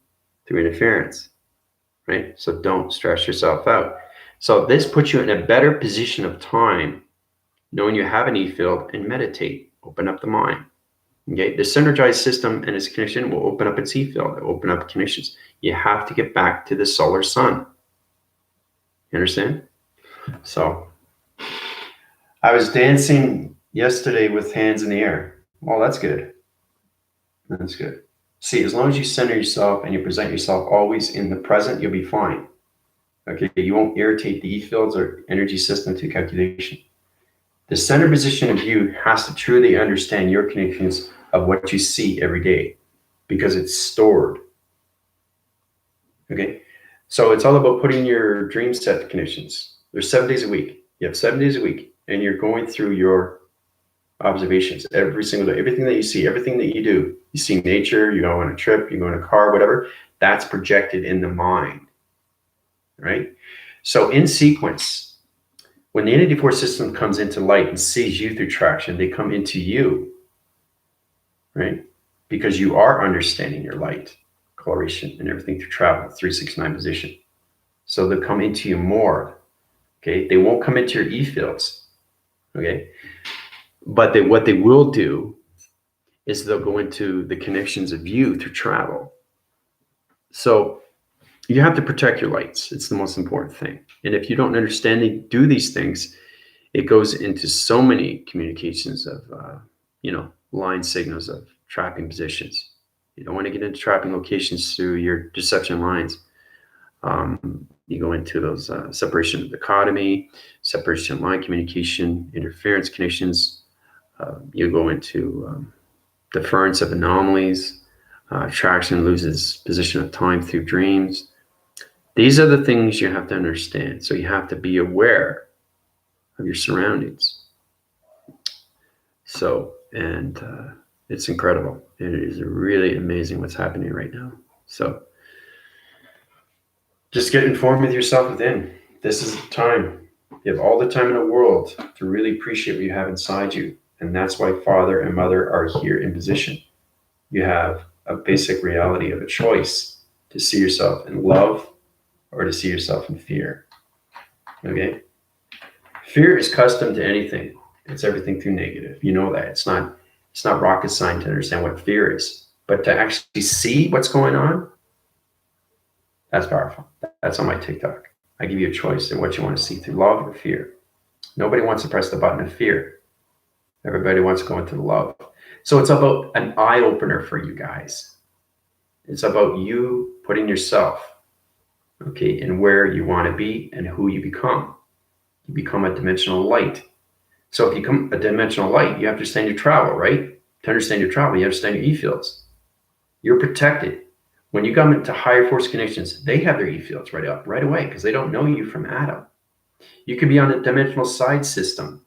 through interference. Right? So don't stress yourself out. So this puts you in a better position of time, knowing you have an e-field, and meditate, open up the mind. Okay, the synergized system and its connection will open up its e-field, open up connections. You have to get back to the solar sun. You understand? So I was dancing yesterday with hands in the air. Well, that's good. That's good. See, as long as you center yourself and you present yourself always in the present, you'll be fine. Okay, you won't irritate the e-fields or energy system to calculation. The center position of you has to truly understand your connections of what you see every day because it's stored. Okay, so it's all about putting your dream set connections. There's 7 days a week. You have 7 days a week, and you're going through your observations every single day. Everything that you see, everything that you do, you see nature, you go on a trip, you go in a car, whatever, that's projected in the mind, right? So in sequence, when the entity force system comes into light and sees you through traction, they come into you, right? Because you are understanding your light, coloration, and everything through travel, 369 position. So they'll come into you more, okay? They won't come into your e-fields, okay? But what they will do is they'll go into the connections of you through travel. So you have to protect your lights. It's the most important thing. And if you don't understand and do these things, it goes into so many communications of, line signals of trapping positions. You don't want to get into trapping locations through your deception lines. You go into those separation of dichotomy, separation line communication, interference connections. You go into deference of anomalies. Traction loses position of time through dreams. These are the things you have to understand. So you have to be aware of your surroundings. So, and it's incredible. It is really amazing what's happening right now. So Just get informed with yourself within. This is the time. You have all the time in the world to really appreciate what you have inside you. And that's why father and mother are here in position. You have a basic reality of a choice to see yourself in love or to see yourself in fear. Okay? Fear is custom to anything. It's everything through negative. You know that. It's not rocket science to understand what fear is. But to actually see what's going on, that's powerful. That's on my TikTok. I give you a choice in what you want to see through love or fear. Nobody wants to press the button of fear. Everybody wants to go into the love. So it's about an eye opener for you guys. It's about you putting yourself, okay, in where you want to be and who you become. You become a dimensional light. So if you become a dimensional light, you have to understand your travel, right? To understand your travel, you understand your E-fields. You're protected. When you come into higher force connections, they have their E-fields right away because they don't know you from Adam. You could be on a dimensional side system,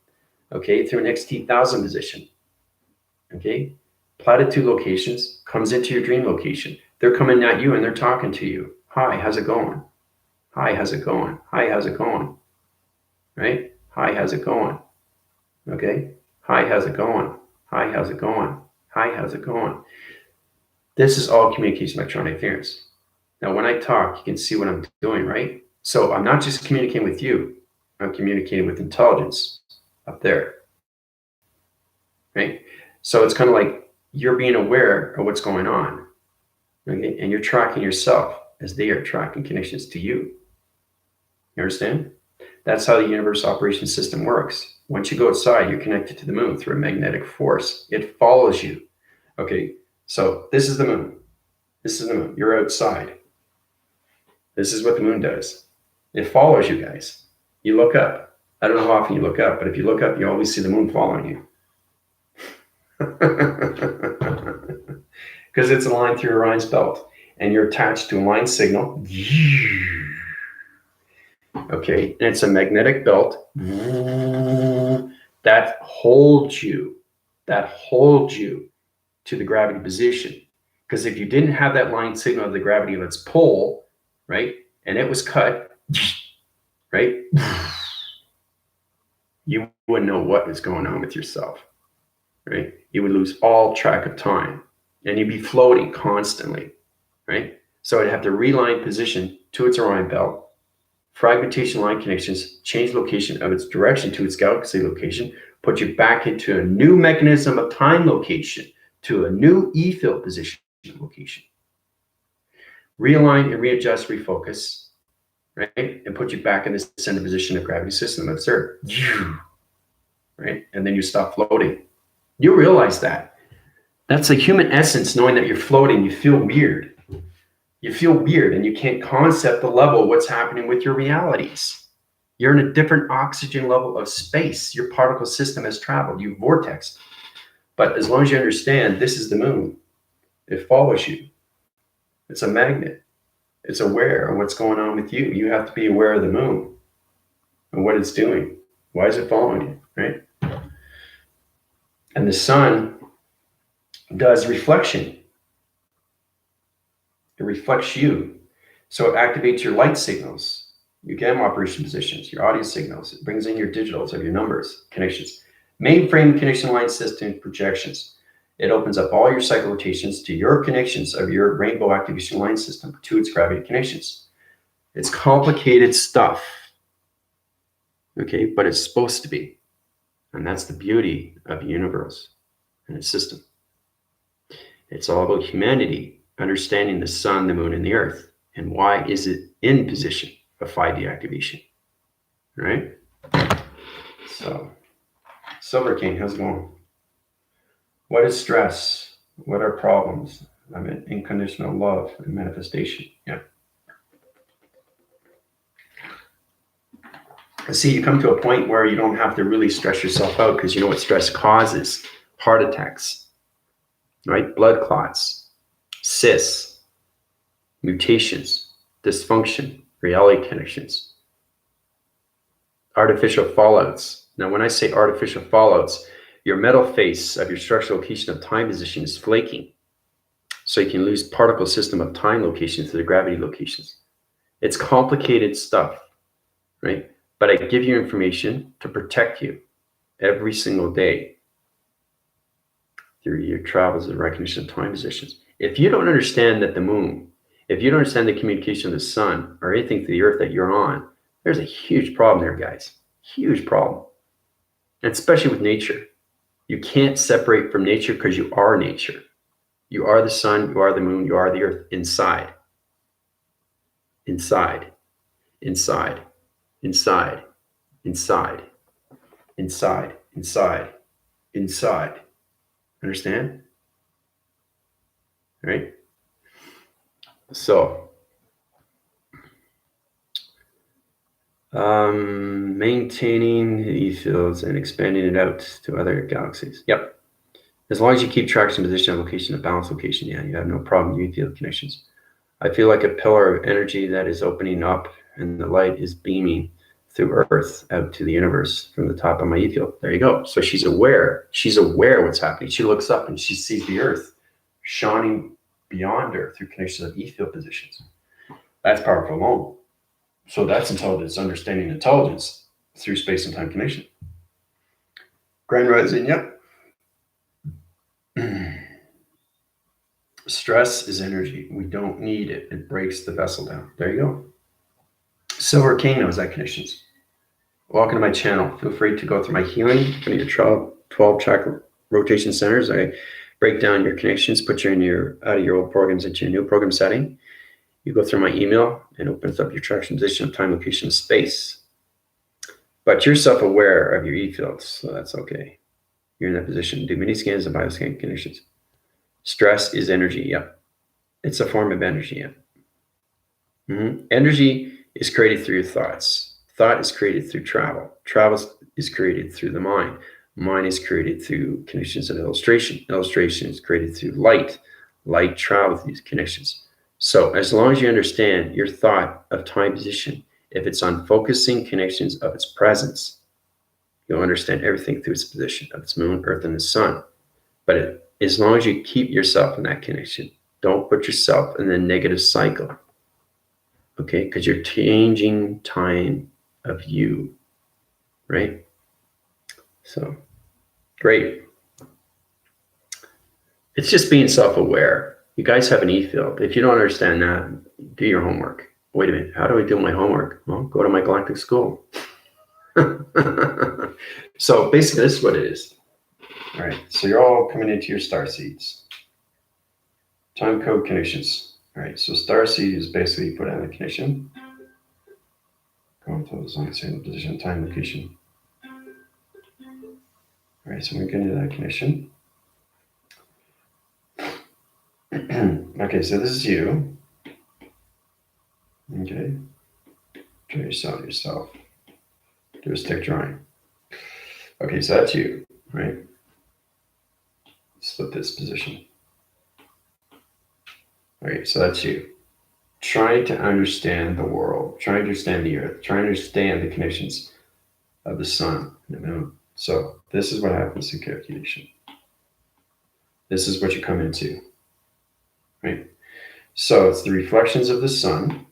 okay, through an XT1000 position, okay? Platitude locations comes into your dream location. They're coming at you and they're talking to you. Hi, how's it going? Hi, how's it going? Hi, how's it going? Right? Hi, how's it going? Okay? Hi, how's it going? Hi, how's it going? Hi, how's it going? This is all communication electronic interference. Now, when I talk, you can see what I'm doing, right? So I'm not just communicating with you. I'm communicating with intelligence up there, right? So it's kind of like you're being aware of what's going on, okay? And you're tracking yourself as they are tracking connections to you. You understand? That's how the universe operation system works. Once you go outside, you're connected to the moon through a magnetic force. It follows you, okay? So this is the moon. This is the moon. You're outside. This is what the moon does. It follows you guys. You look up. I don't know how often you look up, but if you look up, you always see the moon following you. Because it's aligned through Orion's belt. And you're attached to a line signal. Okay, and it's a magnetic belt that holds you. To the gravity position. Because if you didn't have that line signal of the gravity of its pole, right, and it was cut, right, you wouldn't know what is going on with yourself, right? You would lose all track of time and you'd be floating constantly, right? So I'd have to realign position to its Orion belt, fragmentation line connections, change location of its direction to its galaxy location, put you back into a new mechanism of time location, to a new E-field position location. Realign and readjust, refocus, right? And put you back in the center position of gravity system of Earth. Right? And then you stop floating. You realize that. That's the human essence, knowing that you're floating. You feel weird. You feel weird and you can't concept the level of what's happening with your realities. You're in a different oxygen level of space. Your particle system has traveled. You've vortexed. But as long as you understand, this is the moon. It follows you. It's a magnet. It's aware of what's going on with you. You have to be aware of the moon and what it's doing. Why is it following you, right? And the sun does reflection. It reflects you. So it activates your light signals, your gamma operation positions, your audio signals. It brings in your digitals of your numbers, connections. Mainframe connection line system projections. It opens up all your cycle rotations to your connections of your rainbow activation line system to its gravity connections. It's complicated stuff, okay, but it's supposed to be. And that's the beauty of the universe and its system. It's all about humanity understanding the sun, the moon, and the earth. And why is it in position of 5D activation, right? So, Silver King, how's it going? What is stress? What are problems? I mean, unconditional love and manifestation. Yeah. See, you come to a point where you don't have to really stress yourself out because you know what stress causes. Heart attacks, right? Blood clots, cysts, mutations, dysfunction, reality connections, artificial fallouts. Now, when I say artificial fallouts, your metal face of your structural location of time position is flaking. So you can lose particle system of time locations to the gravity locations. It's complicated stuff, right? But I give you information to protect you every single day through your travels and recognition of time positions. If you don't understand that the moon, if you don't understand the communication of the sun or anything to the earth that you're on, there's a huge problem there, guys. Huge problem. And especially with nature. You can't separate from nature because you are nature. You are the sun, you are the moon, you are the earth inside. Inside. Inside. Inside. Inside. Inside. Inside. Inside. Understand? Right? So, maintaining the E fields and expanding it out to other galaxies. Yep. As long as you keep track of position and location, a balanced location, yeah, you have no problem with field connections. I feel like a pillar of energy that is opening up and the light is beaming through Earth out to the universe from the top of my E field. There you go. So she's aware. She's aware what's happening. She looks up and she sees the Earth shining beyond her through connections of E field positions. That's powerful alone. So that's intelligence, understanding intelligence through space and time connection. Grand Rising, yep. Stress is energy. We don't need it. It breaks the vessel down. There you go. Silver King knows that connections. Welcome to my channel. Feel free to go through my healing, go to your 12 chakra rotation centers. I break down your connections, put you in your out of your old programs into your new program setting. You go through my email and opens up your traction position of time, location, space. But you're self-aware of your E fields, so that's okay. You're in that position. Do mini scans and bioscan conditions. Stress is energy, yep. It's a form of energy, yep. Energy is created through your thoughts. Thought is created through travel. Travel is created through the mind. Mind is created through connections and illustration. Illustration is created through light. Light travels through these connections. So as long as you understand your thought of time position, if it's on focusing connections of its presence, you'll understand everything through its position of its moon, earth, and the sun. But as long as you keep yourself in that connection, don't put yourself in the negative cycle, okay? Because you're changing time of you, right? So, great. It's just being self-aware. You guys have an E field. If you don't understand that, do your homework. Wait a minute, how do I do my homework? Well, go to my galactic school. So basically, this is what it is. All right, so you're all coming into your star seeds. Time code connections. All right, so star seed is basically you put on the connection. Go into the zone, position, time, location. All right, so we're going to do that connection. Okay, so this is you. Okay, draw yourself. Do a stick drawing. Okay, so that's you, right? Split this position. All right, so that's you. Trying to understand the world, trying to understand the earth, trying to understand the connections of the sun and the moon. So this is what happens in calculation. This is what you come into, right? So it's the reflections of the sun.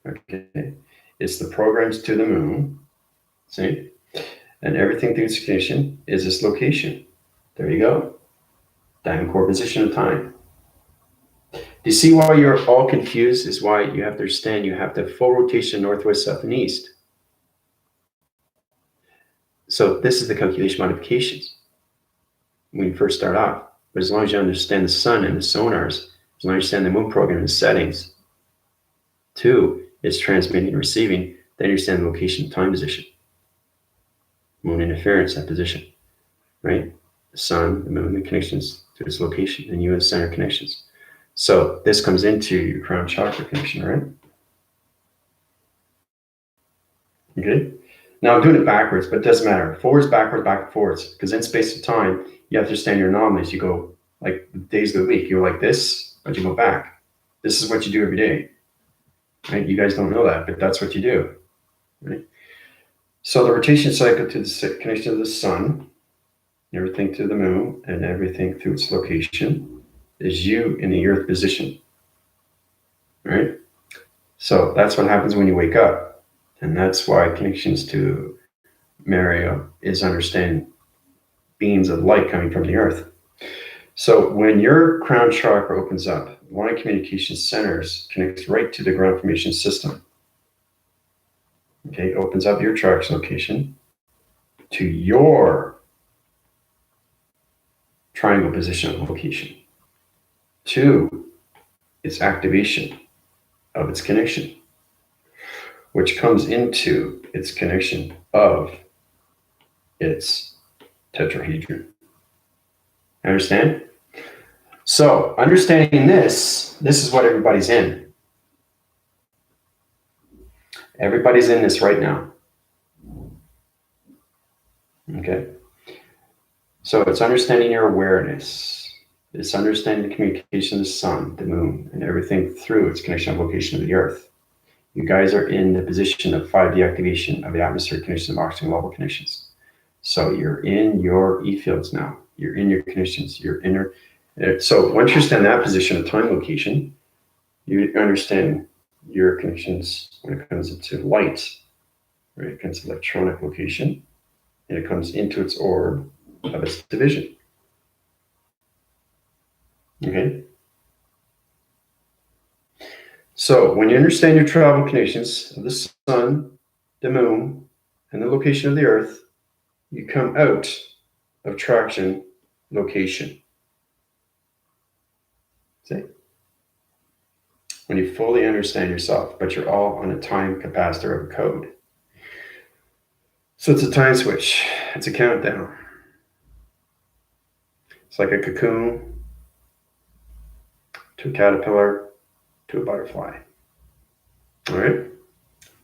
Okay, it's the programs to the moon. See, and everything through its connection is this location. There you go. Diamond core position of time. Do you see why you're all confused? Is why you have to understand you have the full rotation northwest, south, and east. So this is the calculation modifications when you first start off. But as long as you understand the sun and the sonars, as long as you understand the moon program and the settings, 2 is transmitting and receiving, then you understand the location, time position, moon interference, that position, right? The sun, the moon, the connections to its location, and you as center connections. So this comes into your crown chakra connection, right? Okay. Now I'm doing it backwards, but it doesn't matter. Forwards, backwards, back and forwards. Because in space and time, you have to understand your anomalies. You go like the days of the week. You're like this, but you go back. This is what you do every day. Right? You guys don't know that, but that's what you do. Right? So the rotation cycle to the connection of the sun, everything to the moon, and everything through its location is you in the earth position. right? So that's what happens when you wake up. And that's why connections to Mario is understanding beams of light coming from the earth. So when your crown chakra opens up, one of communication centers connects right to the ground formation system. Okay, opens up your chakra location to your triangle position of location, to its activation of its connection, which comes into its connection of its tetrahedron. Understand? So, understanding this is what everybody's in. Everybody's in this right now. Okay? So, it's understanding your awareness. It's understanding the communication of the sun, the moon, and everything through its connection of location of the earth. You guys are in the position of 5D activation of the atmospheric connection of oxygen level connections. So, you're in your E fields now. You're in your connections. You're in so once you understand that position of time location, you understand your connections when it comes into light, right? It comes to electronic location, and it comes into its orb of its division. Okay. So when you understand your travel connections of the sun, the moon, and the location of the earth, you come out of traction location. See? When you fully understand yourself, but you're all on a time capacitor of a code. So it's a time switch. It's a countdown. It's like a cocoon to a caterpillar to a butterfly. All right?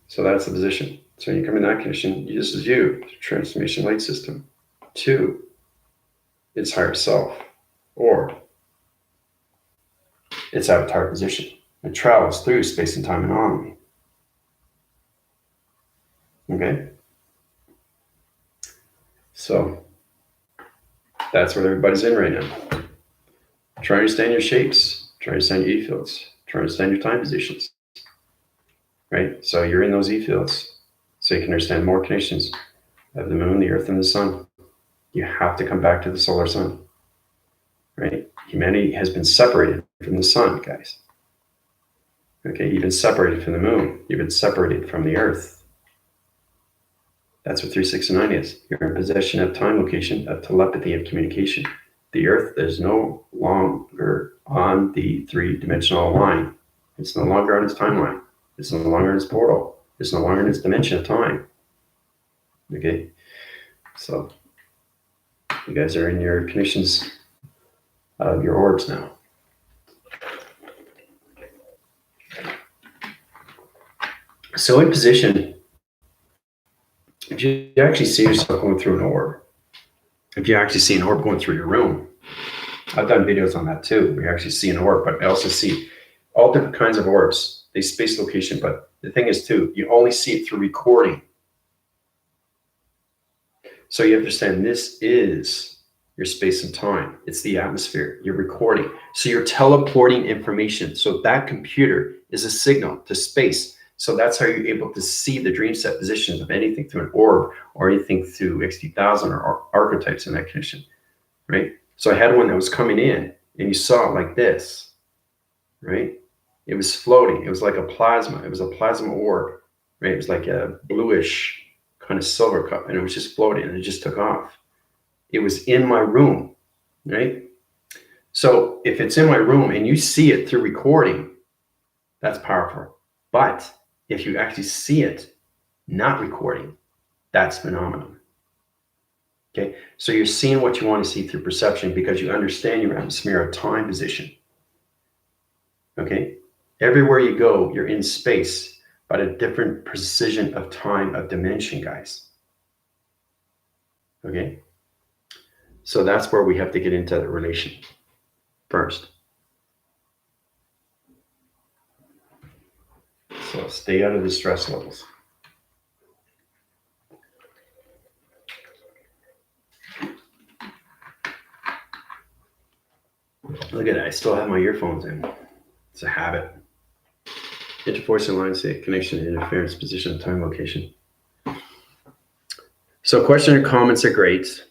So that's the position. So when you come in that condition, this is you, transformation light system, to its higher self, or its avatar position. It travels through space and time anomaly. Okay? So that's what everybody's in right now. Try to understand your shapes, try to understand your E fields, try to understand your time positions. Right? So you're in those E fields, so you can understand more connections of the moon, the earth, and the sun. You have to come back to the solar sun. Right? Humanity has been separated from the sun, guys. Okay, you've been separated from the moon. You've been separated from the earth. That's what 369 is. You're in possession of time location, of telepathy, of communication. The earth is no longer on the three-dimensional line. It's no longer on its timeline. It's no longer in its portal. It's no longer in its dimension of time. Okay, so you guys are in your connections of your orbs now. So in position, if you actually see yourself going through an orb, if you actually see an orb going through your room, I've done videos on that too. We actually see an orb, but I also see all different kinds of orbs. They space location, but the thing is too, you only see it through recording. So you understand this is your space and time. It's the atmosphere. You're recording. So you're teleporting information. So that computer is a signal to space. So that's how you're able to see the dream set positions of anything through an orb or anything through XT1000 or archetypes in that condition, right? So I had one that was coming in and you saw it like this, right? It was floating. It was like a plasma. It was a plasma orb, right? It was like a bluish kind of silver cup and it was just floating and it just took off. It was in my room, right? So if it's in my room and you see it through recording, that's powerful. But if you actually see it not recording, that's phenomenal. Okay, so you're seeing what you want to see through perception because you understand your atmospheric time position. Okay, everywhere you go, you're in space, but a different precision of time, of dimension, guys. Okay, so that's where we have to get into the relation first. So stay out of the stress levels. Look at that. I still have my earphones in. It's a habit. Interforce alliance, connection, interference, position, time, location. So question and comments are great,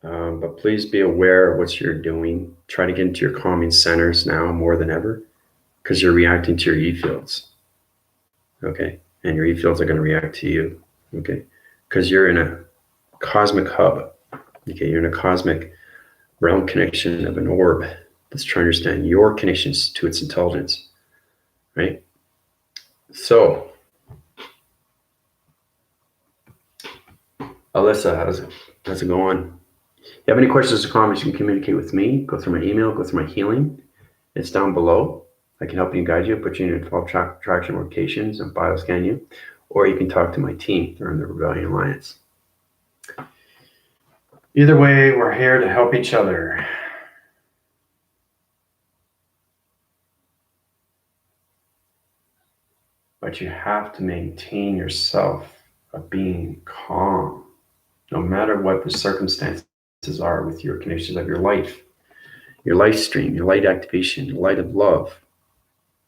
but please be aware of what you're doing. Try to get into your calming centers now more than ever, because you're reacting to your E fields. Okay, and your E fields are going to react to you. Okay, because you're in a cosmic hub. Okay, you're in a cosmic realm connection of an orb that's trying to understand your connections to its intelligence, right? So, Alyssa, how's it going? If you have any questions or comments, you can communicate with me. Go through my email, go through my healing. It's down below. I can help you and guide you, put you in 12 traction locations and bioscan you, or you can talk to my team. They're in the Rebellion Alliance. Either way, we're here to help each other. But you have to maintain yourself of being calm, no matter what the circumstances are with your connections of your life stream, your light activation, your light of love,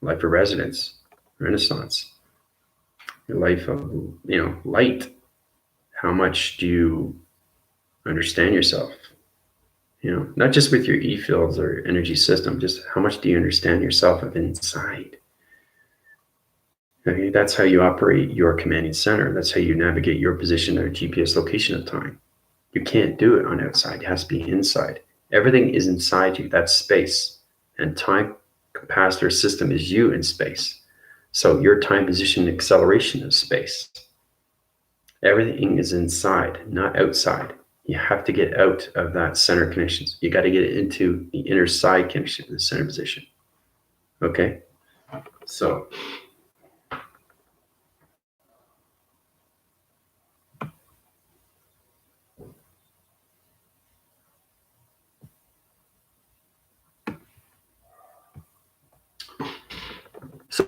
life of resonance, renaissance, your life of, light. How much do you understand yourself? Not just with your E fields or energy system, just how much do you understand yourself of inside? Okay, that's how you operate your commanding center. That's how you navigate your position or GPS location of time. You can't do it on outside. It has to be inside. Everything is inside you. That's space. And time capacitor system is you in space. So your time position acceleration is space. Everything is inside, not outside. You have to get out of that center connections. You got to get into the inner side connection, the center position. Okay? So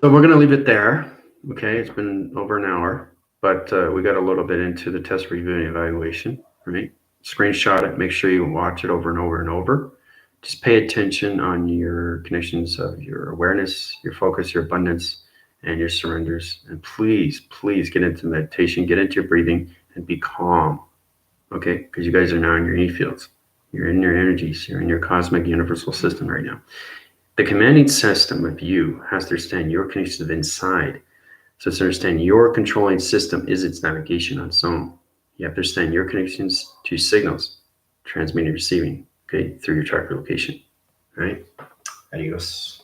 we're going to leave it there. Okay, it's been over an hour, but we got a little bit into the test review and evaluation, right? Screenshot it, make sure you watch it over and over and over. Just pay attention on your connections of your awareness, your focus, your abundance, and your surrenders. And please, please get into meditation, get into your breathing, and be calm, okay? Because you guys are now in your E fields. You're in your energies. You're in your cosmic universal system right now. The commanding system of you has to understand your connections of inside. So it's to understand your controlling system is its navigation on its own. You have to understand your connections to signals, transmitting and receiving, okay, through your chakra location, right? Adios.